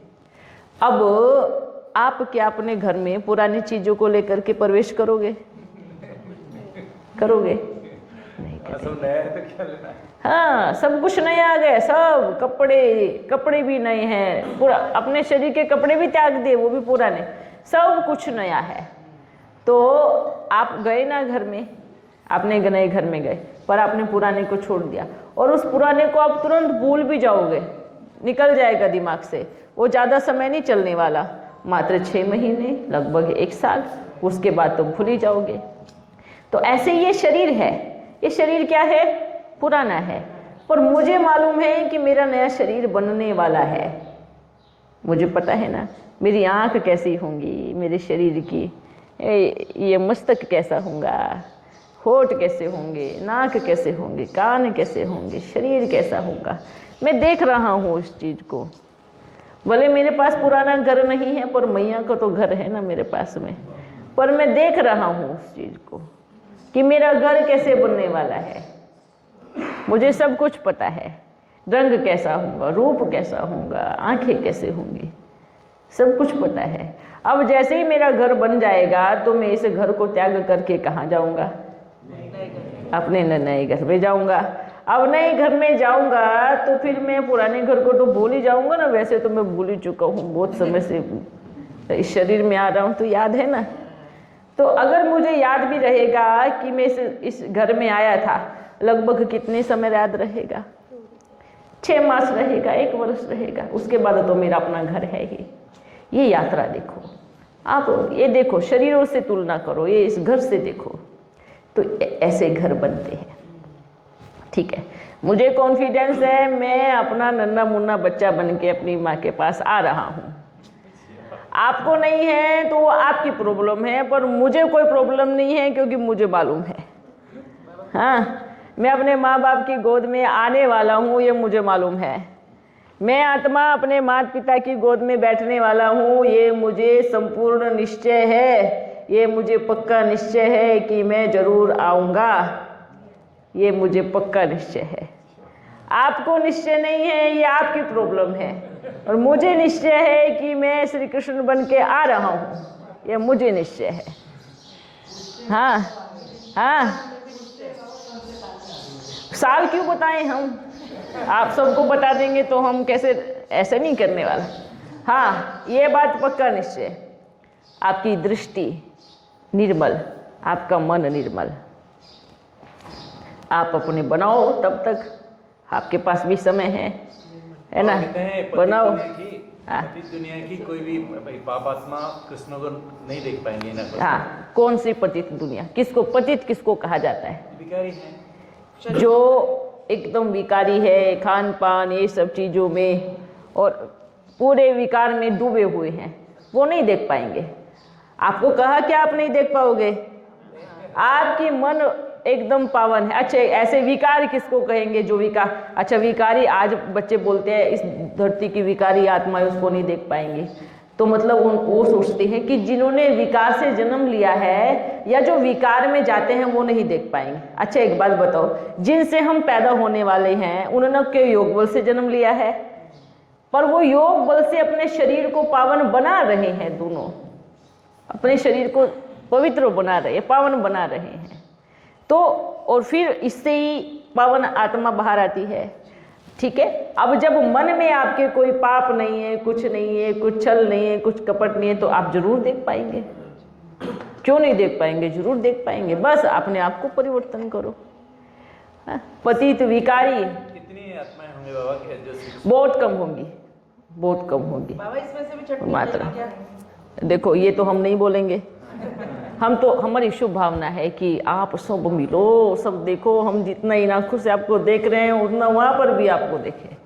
अब आप क्या अपने घर में पुरानी चीज़ों को लेकर के प्रवेश करोगे? करोगे? नहीं करोगे। हाँ, सब कुछ नया आ गया, सब कपड़े भी नए हैं, पूरा अपने शरीर के कपड़े भी त्याग दिए, वो भी पुराने, सब कुछ नया है। तो आप गए ना घर में, आपने नए घर में गए, पर आपने पुराने को छोड़ दिया और उस पुराने को आप तुरंत भूल भी जाओगे, निकल जाएगा दिमाग से। वो ज़्यादा समय नहीं चलने वाला, मात्र 6 महीने, लगभग 1 साल, उसके बाद तो भूल ही जाओगे। तो ऐसे ये शरीर है, ये शरीर क्या है? पुराना है, पर मुझे मालूम है कि मेरा नया शरीर बनने वाला है। मुझे पता है ना, मेरी आँख कैसी होंगी, मेरे शरीर की, ये मस्तक कैसा होगा, होठ कैसे होंगे, नाक कैसे होंगे, कान कैसे होंगे, शरीर कैसा होगा। मैं देख रहा हूँ उस चीज़ को। भले मेरे पास पुराना घर नहीं है, पर मैया का तो घर है ना मेरे पास में, पर मैं देख रहा हूँ उस चीज़ को कि मेरा घर कैसे बनने वाला है। मुझे सब कुछ पता है, रंग कैसा होगा, रूप कैसा होगा, आंखें कैसे होंगी, सब कुछ पता है। अब जैसे ही मेरा घर बन जाएगा तो मैं इस घर को त्याग करके कहाँ जाऊँगा? अपने नए घर में जाऊँगा। अब नए घर में जाऊँगा तो फिर मैं पुराने घर को तो भूल ही जाऊँगा ना। वैसे तो मैं भूल ही चुका हूँ, बहुत समय से इस शरीर में आ रहा हूँ, तो याद है ना। तो अगर मुझे याद भी रहेगा कि मैं इस घर में आया था, लगभग कितने समय याद रहेगा? 6 मास रहेगा, 1 वर्ष रहेगा, उसके बाद तो मेरा अपना घर है ही। ये यात्रा देखो आप, ये देखो, शरीरों से तुलना करो, ये इस घर से देखो, तो ऐसे घर बनते हैं। ठीक है, मुझे कॉन्फिडेंस है, मैं अपना नन्ना मुन्ना बच्चा बन के अपनी माँ के पास आ रहा हूँ। आपको नहीं है तो वो आपकी प्रॉब्लम है, पर मुझे कोई प्रॉब्लम नहीं है, क्योंकि मुझे मालूम है। हाँ, मैं अपने माँ बाप की गोद में आने वाला हूँ, ये मुझे मालूम है। मैं आत्मा अपने माता पिता की गोद में बैठने वाला हूँ, ये मुझे संपूर्ण निश्चय है, ये मुझे पक्का निश्चय है कि मैं जरूर आऊँगा, ये मुझे पक्का निश्चय है। आपको निश्चय नहीं है, ये आपकी प्रॉब्लम है, और मुझे निश्चय है कि मैं श्री कृष्ण बन के आ रहा हूँ, ये मुझे निश्चय है। हाँ हाँ, साल क्यों बताएं हम? आप सबको बता देंगे तो हम कैसे, ऐसे नहीं करने वाला। हाँ, ये बात पक्का निश्चय, आपकी दृष्टि निर्मल, आपका मन निर्मल। आप अपने बनाओ, तब तक आपके पास भी समय है ना, कहते हैं बनाओ। पतित दुनिया की कोई भी पाप आत्मा कृष्ण को नहीं देख पाएंगे ना। हाँ, कौन सी पतित दुनिया? किसको पतित किसको कहा जाता है? विकारी है, जो एकदम विकारी है, खान पान ये सब चीज़ों में और पूरे विकार में डूबे हुए हैं, वो नहीं देख पाएंगे। आपको कहा कि आप नहीं देख पाओगे, आपकी मन एकदम पावन है। अच्छा, ऐसे विकार किसको कहेंगे? जो विकार, अच्छा विकारी, आज बच्चे बोलते हैं इस धरती की विकारी आत्मा है, उसको नहीं देख पाएंगे। तो मतलब वो सोचते हैं कि जिन्होंने विकार से जन्म लिया है या जो विकार में जाते हैं वो नहीं देख पाएंगे। अच्छा एक बात बताओ, जिनसे हम पैदा होने वाले हैं उन्होंने क्यों योग बल से जन्म लिया है? पर वो योग बल से अपने शरीर को पावन बना रहे हैं, दोनों अपने शरीर को पवित्र बना रहे हैं, पावन बना रहे हैं। तो और फिर इससे ही पावन आत्मा बाहर आती है। ठीक है, अब जब मन में आपके कोई पाप नहीं है, कुछ नहीं है, कुछ छल नहीं है, कुछ कपट नहीं है, तो आप जरूर देख पाएंगे। क्यों नहीं देख पाएंगे? जरूर देख पाएंगे। बस अपने आप को परिवर्तन करो। पतित विकारी कितनी आत्माएं होंगे बाबा के जो? बहुत कम होंगी, बहुत कम होंगी बाबा इसमें से भी चटनी मात्रा। क्या? देखो ये तो हम नहीं बोलेंगे, हम तो, हमारी शुभ भावना है कि आप सब मिलो, सब देखो। हम जितना इन आंखों से आपको देख रहे हैं उतना वहाँ पर भी आपको देखें,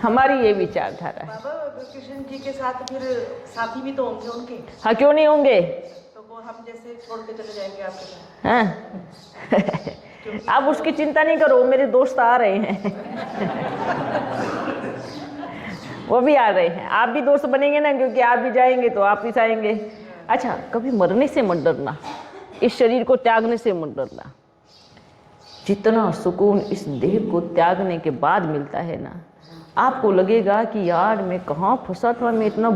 हमारी ये विचारधारा है। बाबा कृष्ण जी के साथ फिर साथी भी तो होंगे उनके? हाँ, क्यों नहीं होंगे? तो वो हम जैसे छोड़ के चले जाएंगे आपके साथ? हाँ आप उसकी चिंता नहीं करो, मेरे दोस्त आ रहे हैं वो भी आ रहे हैं, आप भी दोस्त बनेंगे ना, क्योंकि आप भी जाएंगे तो आप भी आएंगे। अच्छा, कभी मरने से मत डरना, इस शरीर को त्यागने से मत डरना। जितना सुकून इस देह को त्यागने के बाद मिलता है ना, आपको लगेगा कि यार मैं कहाँ फंसा था, मैं इतना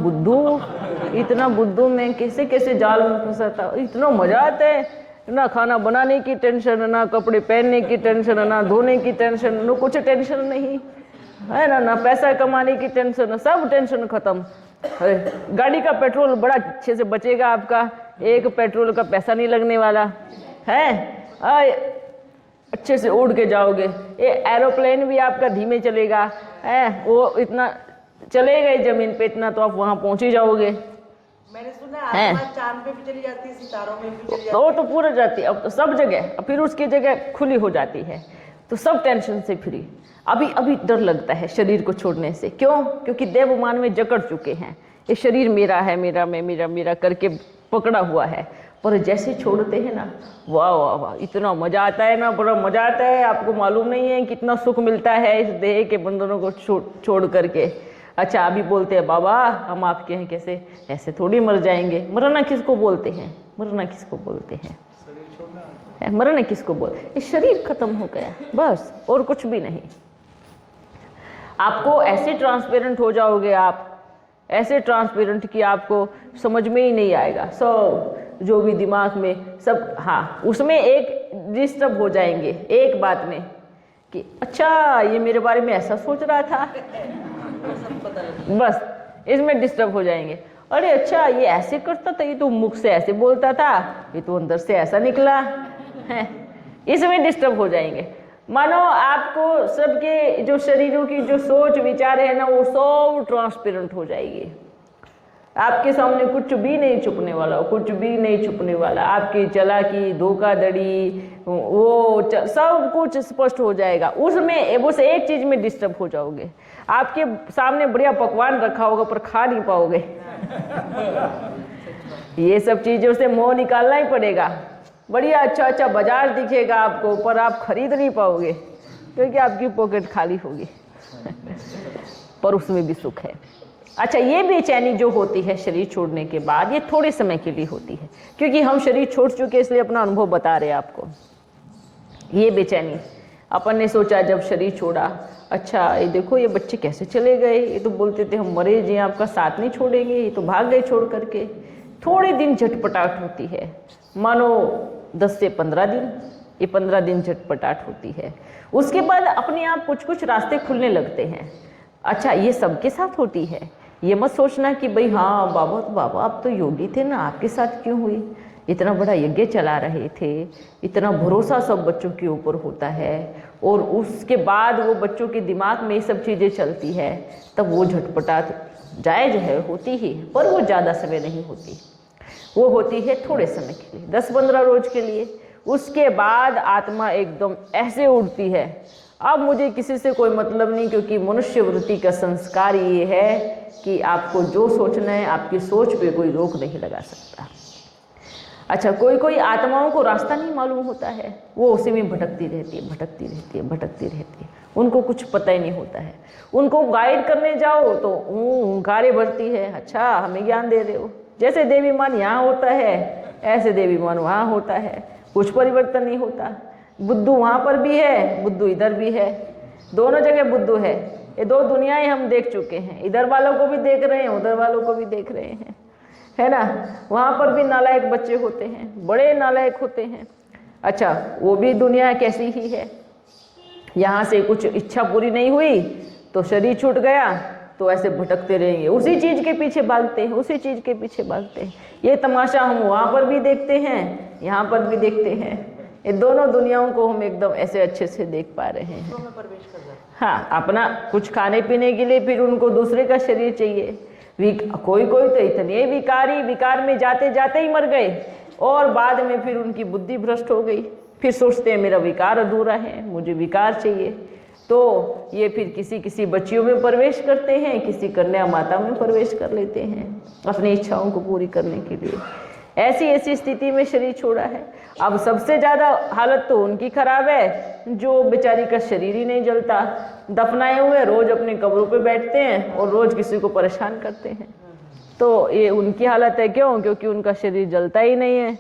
बुद्धू मैं कैसे कैसे जाल में फंसा था। इतना मजा आता है ना, खाना बनाने की टेंशन ना, कपड़े पहनने की टेंशन ना, धोने की टेंशन ना, कुछ टेंशन नहीं है ना, पैसा कमाने की टेंशन, सब टेंशन खत्म। गाड़ी का पेट्रोल बड़ा अच्छे से बचेगा आपका, एक पेट्रोल का पैसा नहीं लगने वाला है। अच्छे से उड़ के जाओगे, ये एरोप्लेन भी आपका धीमे चलेगा है, वो इतना चलेगा ही जमीन पे, इतना तो आप वहाँ पहुँच ही जाओगे। मैंने सुना आत्मा चांद पे भी चली जाती है, सितारों में भी चली जाती है। वो तो पूरा जाती है, अब तो सब जगह, फिर उसकी जगह खुली हो जाती है, तो सब टेंशन से फ्री। अभी डर लगता है शरीर को छोड़ने से, क्यों? क्योंकि देवमान में जकड़ चुके हैं, ये शरीर मेरा है, मेरा करके पकड़ा हुआ है। पर जैसे छोड़ते हैं ना, वाह वाह वाह, इतना मजा आता है ना, बड़ा मजा आता है। आपको मालूम नहीं है कितना सुख मिलता है इस देह के बंधनों को छोड़ करके। अच्छा, अभी बोलते हैं बाबा हम आपके हैं, कैसे ऐसे थोड़ी मर जाएंगे। मरना किसको बोलते हैं? मरना किसको बोलते हैं? मरना किसको बोलते? ये शरीर खत्म हो गया बस, और कुछ भी नहीं। आपको ऐसे ट्रांसपेरेंट हो जाओगे आप, ऐसे ट्रांसपेरेंट कि आपको समझ में ही नहीं आएगा। जो भी दिमाग में सब, हाँ उसमें एक डिस्टर्ब हो जाएंगे एक बात में कि अच्छा ये मेरे बारे में ऐसा सोच रहा था, बस इसमें डिस्टर्ब हो जाएंगे। अरे अच्छा ये ऐसे करता था, ये तो मुख से ऐसे बोलता था, ये तो अंदर से ऐसा निकला है, इसमें डिस्टर्ब हो जाएंगे। मानो आपको सबके जो शरीरों की जो सोच विचार है ना, वो सब ट्रांसपेरेंट हो जाएगी। आपके सामने कुछ भी नहीं छुपने वाला, कुछ भी नहीं छुपने वाला। आपकी चालाकी, धोखाधड़ी, वो सब कुछ स्पष्ट हो जाएगा। उसमें बस एक चीज में डिस्टर्ब हो जाओगे, आपके सामने बढ़िया पकवान रखा होगा पर खा नहीं पाओगे ये सब चीजों से मोह निकालना ही पड़ेगा। बढ़िया अच्छा बाजार दिखेगा आपको, पर आप खरीद नहीं पाओगे क्योंकि आपकी पॉकेट खाली होगी पर उसमें भी सुख है। अच्छा, ये बेचैनी जो होती है शरीर छोड़ने के बाद, ये थोड़े समय के लिए होती है, क्योंकि हम शरीर छोड़ चुके इसलिए अपना अनुभव बता रहे हैं आपको। ये बेचैनी अपन ने सोचा जब शरीर छोड़ा, अच्छा ये देखो ये बच्चे कैसे चले गए, ये तो बोलते थे हम मरे जी आपका साथ नहीं छोड़ेंगे, ये तो भाग गए छोड़ करके। थोड़े दिन झटपटाहट होती है, मानो 10 से 15 दिन, ये 15 दिन झटपटाहट होती है। उसके बाद अपने आप कुछ रास्ते खुलने लगते हैं। अच्छा, ये सबके साथ होती है, ये मत सोचना कि भाई हाँ बाबा आप तो योगी थे ना, आपके साथ क्यों हुई। इतना बड़ा यज्ञ चला रहे थे, इतना भरोसा सब बच्चों के ऊपर होता है, और उसके बाद वो बच्चों के दिमाग में ये सब चीज़ें चलती है, तब वो झटपटा जायज़ है, होती ही, पर वो ज़्यादा समय नहीं होती, वो होती है थोड़े समय के लिए, 10-15 रोज के लिए। उसके बाद आत्मा एकदम ऐसे उड़ती है, अब मुझे किसी से कोई मतलब नहीं, क्योंकि मनुष्य वृत्ति का संस्कार ये है कि आपको जो सोचना है, आपकी सोच पे कोई रोक नहीं लगा सकता। अच्छा, कोई कोई आत्माओं को रास्ता नहीं मालूम होता है, वो उसी में भटकती रहती है, भटकती रहती है, भटकती रहती है, उनको कुछ पता ही नहीं होता है। उनको गाइड करने जाओ तो हुंकारे भरती है, अच्छा हमें ज्ञान दे रहे हो, जैसे देवी मान यहाँ होता है ऐसे देवी मान वहाँ होता है, कुछ परिवर्तन नहीं होता। बुद्धू वहाँ पर भी है, बुद्धू इधर भी है, दोनों जगह बुद्धू है। ये दो दुनियाएं हम देख चुके हैं, इधर वालों को भी देख रहे हैं, उधर वालों को भी देख रहे हैं, है ना। वहाँ पर भी नालायक बच्चे होते हैं, बड़े नालायक होते हैं। अच्छा, वो भी दुनिया कैसी ही है, यहाँ से कुछ इच्छा पूरी नहीं हुई तो शरीर छूट गया, तो ऐसे भटकते रहेंगे, उसी चीज़ के पीछे भागते हैं, उसी चीज़ के पीछे भागते हैं। ये तमाशा हम वहाँ पर भी देखते हैं, यहाँ पर भी देखते हैं। ये दोनों दुनियाओं को हम एकदम ऐसे अच्छे से देख पा रहे हैं। तो मैं प्रवेश कर जाता हूँ। हाँ, अपना कुछ खाने पीने के लिए फिर उनको दूसरे का शरीर चाहिए। कोई कोई तो इतने विकार में जाते जाते ही मर गए, और बाद में फिर उनकी बुद्धि भ्रष्ट हो गई, फिर सोचते हैं मेरा विकार अधूरा है, मुझे विकार चाहिए। तो ये फिर किसी किसी बच्चियों में प्रवेश करते हैं, किसी कन्या माता में प्रवेश कर लेते हैं अपनी इच्छाओं को पूरी करने के लिए। ऐसी ऐसी स्थिति में शरीर छोड़ा है। अब सबसे ज़्यादा हालत तो उनकी खराब है जो बेचारी का शरीर ही नहीं जलता, दफनाए हुए रोज़ अपने कब्रों पे बैठते हैं और रोज़ किसी को परेशान करते हैं। तो ये उनकी हालत है। क्यों? क्योंकि उनका शरीर जलता ही नहीं है,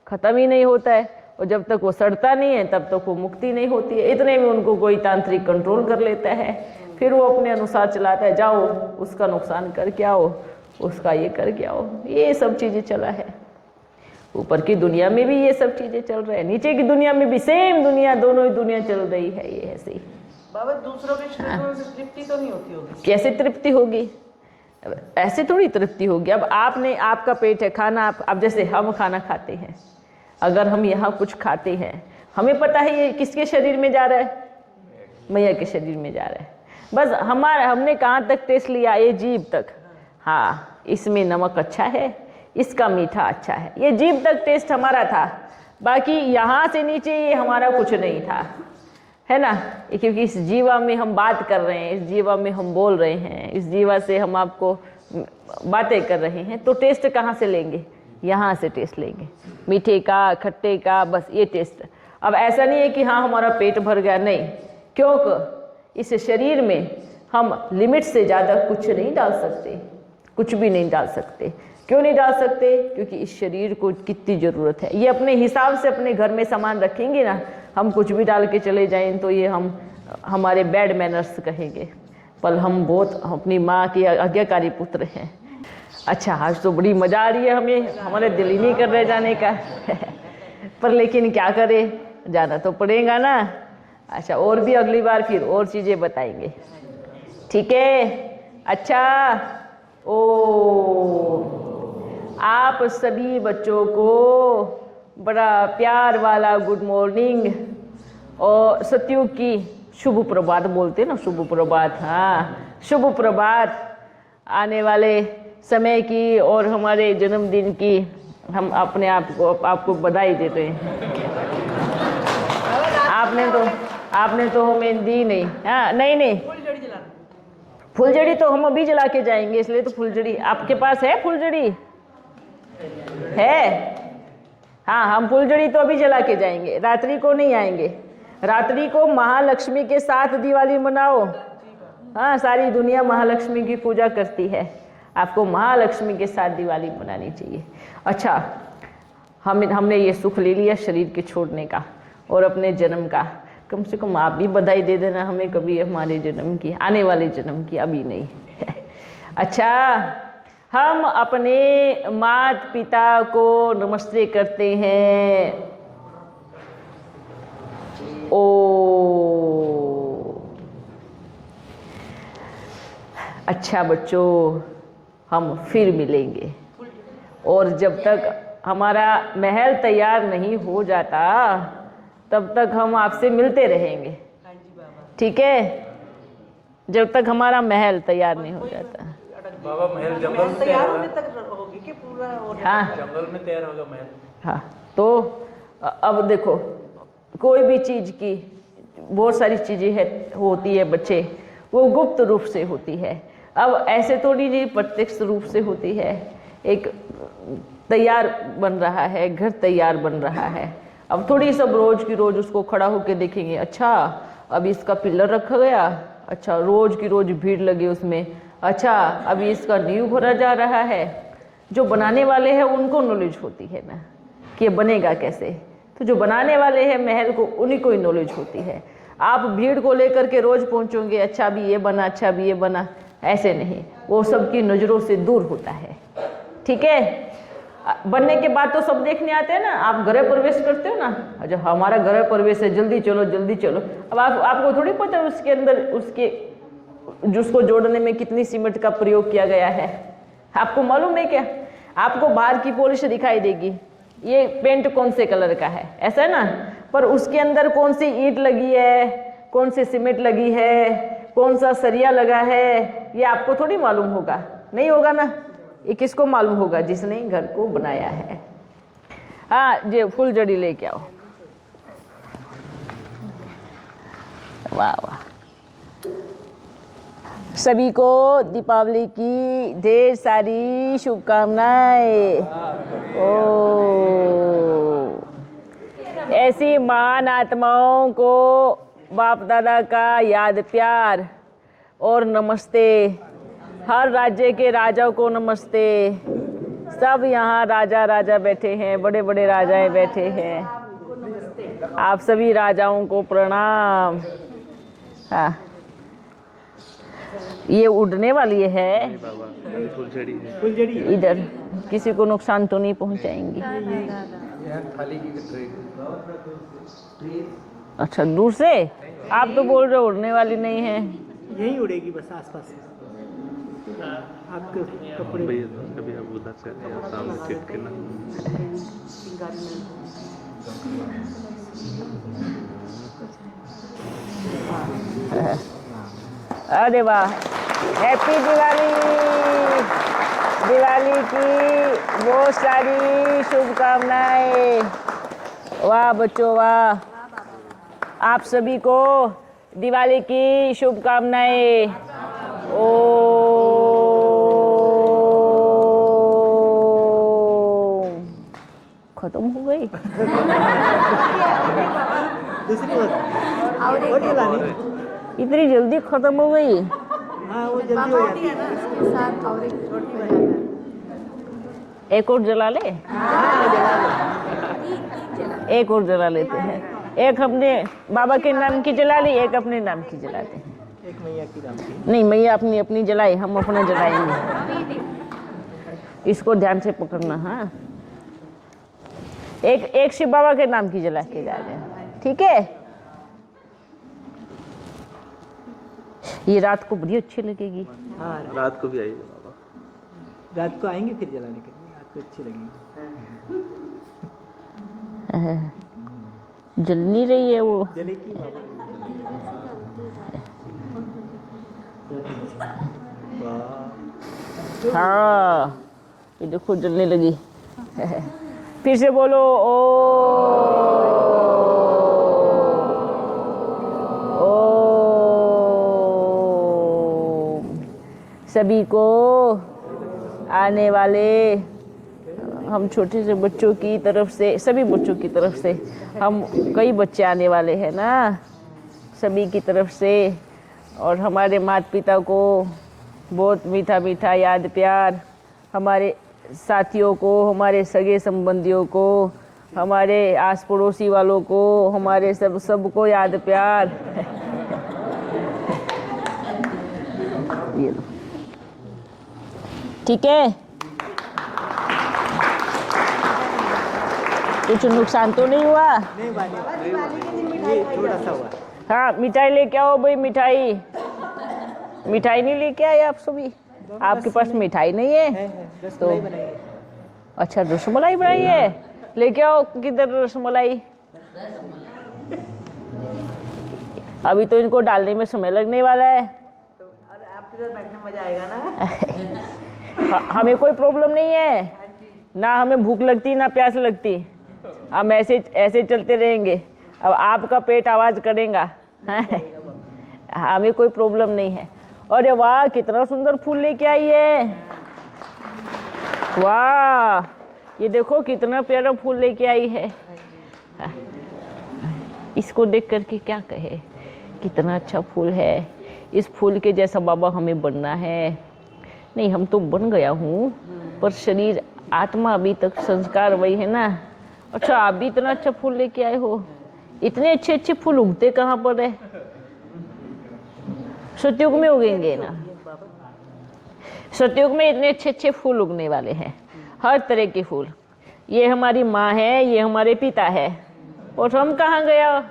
ख़त्म ही नहीं होता है, और जब तक वो सड़ता नहीं है तब तक वो मुक्ति नहीं होती है। इतने में उनको कोई तांत्रिक कंट्रोल कर लेता है, फिर वो अपने अनुसार चलाता है, जाओ उसका नुकसान करके आओ, उसका ये करके आओ। ये सब चीज़ें चला है। ऊपर की दुनिया में भी ये सब चीज़ें चल रही है, नीचे की दुनिया में भी सेम दुनिया, दोनों ही दुनिया चल रही है। ये ऐसे ही बाबा दूसरों के शरीरों से तृप्ति तो नहीं होती होगी? कैसे तृप्ति होगी? ऐसे थोड़ी तृप्ति होगी। अब आपने, आपका पेट है, खाना अब जैसे हम खाना खाते हैं, अगर हम यहाँ कुछ खाते हैं, हमें पता है ये किसके शरीर में जा रहा है? मैया के शरीर में जा रहा है। बस हमने कहाँ तक टेस्ट लिया? ये जीभ तक। हाँ, इसमें नमक अच्छा है, इसका मीठा अच्छा है, ये जीभ तक टेस्ट हमारा था। बाकी यहाँ से नीचे ये हमारा कुछ नहीं था, है ना। क्योंकि इस जीवा में हम बात कर रहे हैं, इस जीवा में हम बोल रहे हैं, इस जीवा से हम आपको बातें कर रहे हैं, तो टेस्ट कहाँ से लेंगे? यहाँ से टेस्ट लेंगे, मीठे का, खट्टे का, बस ये टेस्ट। अब ऐसा नहीं है कि हाँ हमारा पेट भर गया, नहीं, क्योंकि इस शरीर में हम लिमिट से ज़्यादा कुछ नहीं डाल सकते, कुछ भी नहीं डाल सकते। क्यों नहीं डाल सकते? क्योंकि इस शरीर को कितनी ज़रूरत है। ये अपने हिसाब से अपने घर में सामान रखेंगे ना, हम कुछ भी डाल के चले जाएं तो ये हमारे बैड मैनर्स कहेंगे, पर हम बहुत अपनी माँ के आज्ञाकारी पुत्र हैं। अच्छा, आज तो बड़ी मज़ा आ रही है हमें, हमारे दिल ही नहीं कर रहे जाने का पर लेकिन क्या करें, जाना तो पड़ेगा ना। अच्छा, और भी अगली बार फिर और चीज़ें बताएंगे, ठीक है। अच्छा, आप सभी बच्चों को बड़ा प्यार वाला गुड मॉर्निंग और सत्युग की शुभ प्रभात बोलते हैं ना, शुभ प्रभात। हाँ, शुभ प्रभात। आने वाले समय की और हमारे जन्मदिन की हम अपने आपको बधाई देते हैं। आपने तो हमें दी नहीं। हाँ, नहीं, फुलझड़ी तो हम अभी जला के जाएंगे, इसलिए तो फुलझड़ी आपके पास है? फुलझड़ी है? हाँ, हम फुलझड़ी तो अभी जला के जाएंगे, रात्रि को नहीं आएंगे। रात्रि को महालक्ष्मी के साथ दिवाली मनाओ। हाँ, सारी दुनिया महालक्ष्मी की पूजा करती है, आपको महालक्ष्मी के साथ दिवाली मनानी चाहिए। अच्छा, हमने ये सुख ले लिया शरीर के छोड़ने का और अपने जन्म का। कम से कम आप भी बधाई दे देना हमें कभी हमारे जन्म की, आने वाले जन्म की, अभी नहीं। अच्छा, हम अपने माता पिता को नमस्ते करते हैं। ओ, अच्छा बच्चों, हम फिर मिलेंगे, और जब तक हमारा महल तैयार नहीं हो जाता तब तक हम आपसे मिलते रहेंगे, हाँ जी बाबा। ठीक है? जब तक हमारा महल तैयार नहीं हो जाता। बाबा महल जंगल महल में तैयार तैयार होने होगा, तक होगी कि पूरा होने हाँ जंगल में तैयार होगा महल। हाँ। तो अब देखो, कोई भी चीज़ की बहुत सारी चीज़ें है होती है बच्चे, वो गुप्त रूप से होती है। अब ऐसे थोड़ी नहीं प्रत्यक्ष रूप से होती है। एक तैयार बन रहा है, घर तैयार बन रहा है। अब थोड़ी सब रोज की रोज उसको खड़ा होकर देखेंगे, अच्छा अब इसका पिलर रखा गया, अच्छा रोज की रोज भीड़ लगी उसमें, अच्छा अभी इसका नींव भरा जा रहा है। जो बनाने वाले हैं उनको नॉलेज होती है ना कि ये बनेगा कैसे। तो जो बनाने वाले हैं महल को, उन्हीं को ही नॉलेज होती है। आप भीड़ को लेकर के रोज पहुंचोगे, अच्छा भी ये बना, अच्छा भी ये बना, ऐसे नहीं, वो सबकी नज़रों से दूर होता है, ठीक है? बनने के बाद तो सब देखने आते हैं ना। आप गृह प्रवेश करते हो ना, अच्छा हमारा गृह प्रवेश है, जल्दी चलो जल्दी चलो। अब आपको थोड़ी पता है उसके अंदर उसके जिसको जोड़ने में कितनी सीमेंट का प्रयोग किया गया है, आपको मालूम है क्या? आपको बाहर की पॉलिश दिखाई देगी, ये पेंट कौन से कलर का है, ऐसा है ना, पर उसके अंदर कौन सी ईंट लगी है, कौन सी सीमेंट लगी है, कौन सा सरिया लगा है, ये आपको थोड़ी मालूम होगा, नहीं होगा ना। ये किसको मालूम होगा? जिसने घर को बनाया है। हाँ जी, फुल जड़ी लेके आओ। वाह वाह। सभी को दीपावली की ढेर सारी शुभकामनाएं। ओ ऐसी महान आत्माओं को बाप दादा का याद प्यार और नमस्ते। हर राज्य के राजाओं को नमस्ते। सब यहाँ राजा राजा बैठे हैं, बड़े बड़े राजाएं बैठे हैं, आप सभी राजाओं को प्रणाम। हाँ, ये उड़ने वाली है इधर, किसी को नुकसान तो नहीं पहुंचाएंगी। अच्छा दूर से, आप तो बोल रहे हो उड़ने वाली नहीं है। यही उड़ेगी बस आसपास। आपके कपड़े कभी आप उधर से सामने चेक करना। अरे वाह, हैप्पी दिवाली। दिवाली की बहुत सारी शुभकामनाएं। वाह बच्चों वाह, आप सभी को दिवाली की शुभकामनाएं। ओ खत्म हो गई। दूसरी और लानी। इतनी जल्दी खत्म हो गई? हाँ वो जल्दी हो जाती है। इसके साथ और एक रोटी बनाना। एक और जला ले। एक और जला लेते हैं। एक हमने बाबा के नाम की जला ली, एक अपने नाम की जलाते हैं। एक मैया की नाम की। नहीं, मैया अपनी अपनी जलाई, हम अपना जलाएंगे। इसको ध्यान से पकड़ना। हाँ, एक शिव बाबा के नाम की जला के जा रहे हैं, ठीक है? ये रात को बड़ी अच्छी लगेगी। हाँ रात को भी आइएगा बाबा। रात को आएंगे फिर जलाने के लिए, रात को अच्छी लगेगी। जल नहीं रही है वो। जलेगी बाबा। हाँ ये देखो जलने लगी। फिर से बोलो ओ सभी को आने वाले हम छोटे से बच्चों की तरफ से, सभी बच्चों की तरफ से, हम कई बच्चे आने वाले हैं ना, सभी की तरफ से, और हमारे माता पिता को बहुत मीठा मीठा याद प्यार, हमारे साथियों को, हमारे सगे संबंधियों को, हमारे आस पड़ोसी वालों को, हमारे सबको याद प्यार। ये लो, ठीक है? कुछ नुकसान तो नहीं हुआ? नहीं वाले ये थोड़ा सा हुआ। हाँ मिठाई लेके आओ भाई। मिठाई मिठाई नहीं लेके आए आप सभी? आपके पास मिठाई नहीं है? रसमलाई बनाइए। अच्छा रसमलाई बनाई है, लेके आओ। किधर रसमलाई? अभी तो इनको डालने में समय लगने वाला है। तो अरे आपके साथ बैठने में मजा आएगा ना। हमें कोई प्रॉब्लम नहीं है ना, हमें भूख लगती ना प्यास लगती, हम ऐसे ऐसे चलते रहेंगे। अब आपका पेट आवाज करेगा, हमें कोई प्रॉब्लम नहीं है। अरे वाह, कितना सुंदर फूल लेके आई है। वाह, ये देखो कितना प्यारा फूल लेके आई है। इसको देख करके क्या कहे, कितना अच्छा फूल है। इस फूल के जैसा बाबा हमें बनना है। नहीं, हम तो बन गया हूँ, पर शरीर आत्मा अभी तक संस्कार वही है ना। अच्छा, आप भी इतना अच्छा फूल लेके आए हो। इतने अच्छे अच्छे फूल उगते कहाँ पर है? सतयुग में उगेंगे ना। सतयुग में इतने अच्छे अच्छे फूल उगने वाले हैं, हर तरह के फूल। ये हमारी माँ है, ये हमारे पिता है, और हम कहाँ गया? आप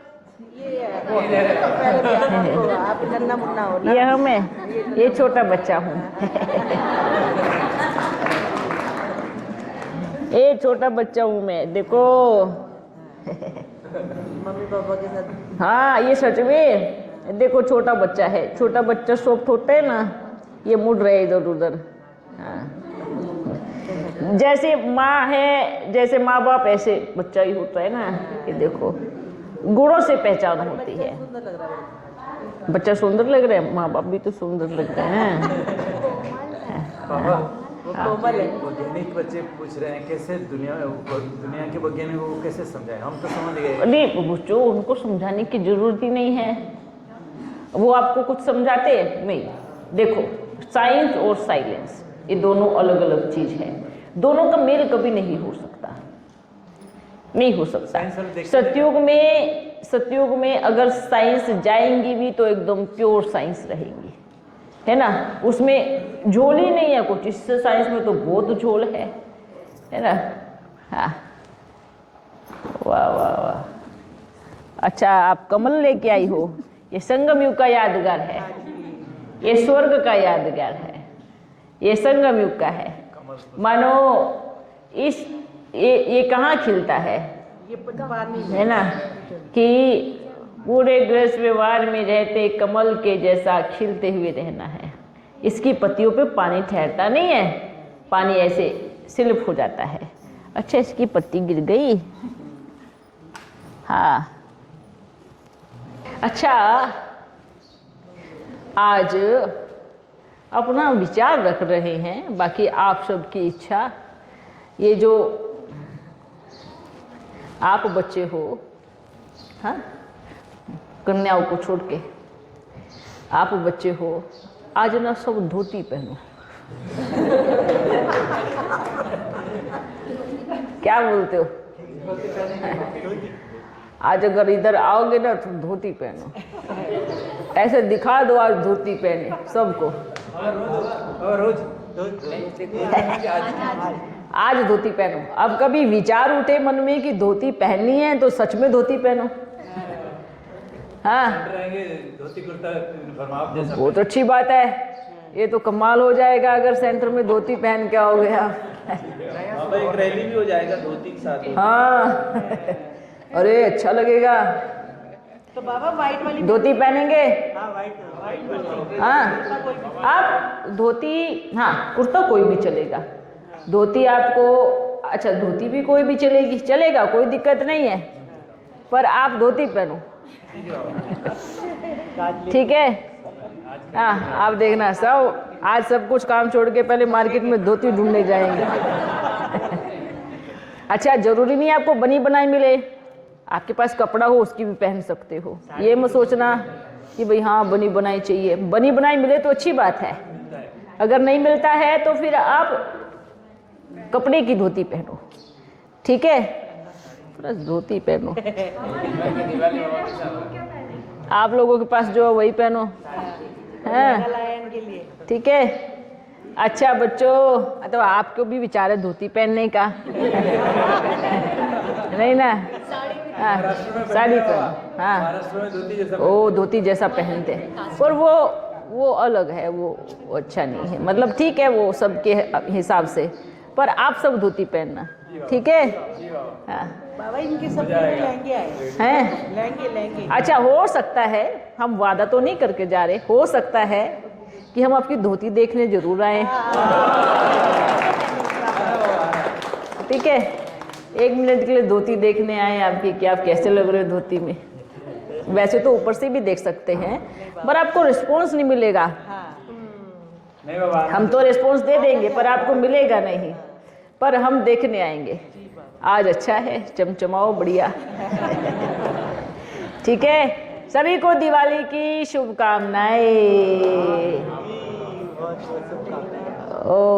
नन्ना मुन्ना हो ना। ये हमें, ये छोटा बच्चा हूँ। ये छोटा बच्चा हूँ मैं, देखो। मम्मी पापा के साथ। हाँ, ये सच में देखो, छोटा बच्चा है। छोटा बच्चा सॉफ्ट होता है ना, ये मुड़ रहे इधर उधर। हाँ, जैसे माँ है, जैसे माँ बाप, ऐसे बच्चा ही होता है ना। ये देखो, गुणों से पहचान होती है। सुंदर लग रहा है बच्चा सुंदर लग रहा है, माँ बाप भी तो सुंदर लग रहे हैं। पापा, वो कोमल है। वैज्ञानिक बच्चे पूछ रहे हैं कैसे दुनिया के वैज्ञानिक को कैसे समझाएं। हम तो समझ गए। नहीं बच्चों, उनको समझाने की जरूरत ही नहीं है। वो आपको कुछ समझाते हैं नहीं। देखो, साइंस और साइलेंस ये दोनों अलग अलग चीज है। दोनों का मेल कभी नहीं हो सकता, नहीं हो सकता। सतयुग में अगर साइंस जाएंगी भी तो एकदम प्योर साइंस रहेंगी, है ना। उसमें झोल ही नहीं है कुछ। इससे साइंस में तो बहुत झोल है ना। हाँ, वाह वाह वाह। अच्छा, आप कमल लेके आई हो। ये संगम युग का यादगार है, ये स्वर्ग का यादगार है, ये संगम युग का है। मानो इस ये कहाँ खिलता है, ये पानी है ना, कि पूरे गृहस्थ व्यवहार में रहते कमल के जैसा खिलते हुए रहना है। इसकी पत्तियों पे पानी ठहरता नहीं है, पानी ऐसे स्लिप हो जाता है। अच्छा, इसकी पत्ती गिर गई। हाँ, अच्छा, आज अपना विचार रख रहे हैं, बाकी आप सबकी इच्छा। ये जो आप बच्चे हो, हाँ, कन्याओं को छोड़ के आप बच्चे हो, आज ना सब धोती पहनो। क्या बोलते हो? आज अगर इधर आओगे ना तो धोती पहनो, ऐसे दिखा दो आज धोती पहने सबको। रोज आज धोती पहनो। अब कभी विचार उठे मन में कि धोती पहननी है तो सच में धोती पहनो। हाँ, धोती कुर्ता फरमाओ जैसा। बहुत अच्छी बात है। ये तो कमाल हो जाएगा अगर सेंटर में धोती पहन के आओगे आप। एक रैली भी हो जाएगा धोती के साथ। हाँ, अरे अच्छा लगेगा। तो बाबा व्हाइट वाली धोती पहनेंगे? हाँ, व्हाइट। हाँ, आप धोती, हाँ, कुर्ता कोई भी चलेगा। धोती आपको, अच्छा धोती भी कोई भी चलेगी, चलेगा, कोई दिक्कत नहीं है, पर आप धोती पहनो, ठीक है। हाँ, आप देखना सब आज सब कुछ काम छोड़ के पहले मार्केट में धोती ढूंढने जाएंगे। अच्छा, जरूरी नहीं आपको बनी बनाई मिले, आपके पास कपड़ा हो उसकी भी पहन सकते हो। ये मत सोचना कि भाई हाँ बनी बनाई चाहिए। बनी बनाई मिले तो अच्छी बात है, अगर नहीं मिलता है तो फिर आप कपड़े की धोती पहनो, ठीक है, बस धोती पहनो। आप लोगों के पास जो है वही पहनो, हैं, ठीक है। अच्छा बच्चों, तो आपको भी विचार है धोती पहनने का? नहीं ना? हाँ, साड़ी पहनो। हाँ, वो धोती जैसा पहनते हैं, और वो अलग है, वो अच्छा नहीं है। मतलब ठीक है, वो सबके हिसाब से, पर आप सब धोती पहनना, ठीक है? हाँ। बाबा इनके सब लहंगे आए हैं? लहंगे लहंगे अच्छा, हो सकता है, हम वादा तो नहीं करके जा रहे, हो सकता है कि हम आपकी धोती देखने जरूर आए, ठीक है? 1 मिनट के लिए धोती देखने आए आपकी कि आप कैसे लग रहे हो धोती में। वैसे तो ऊपर से भी देख सकते हैं, पर आपको रिस्पॉन्स नहीं मिलेगा। नहीं बाबा, हम तो रिस्पॉन्स दे देंगे पर आपको मिलेगा नहीं, पर हम देखने आएंगे। आज अच्छा है, चमचमाओ बढ़िया, ठीक है? सभी को दिवाली की शुभकामनाएं। ओ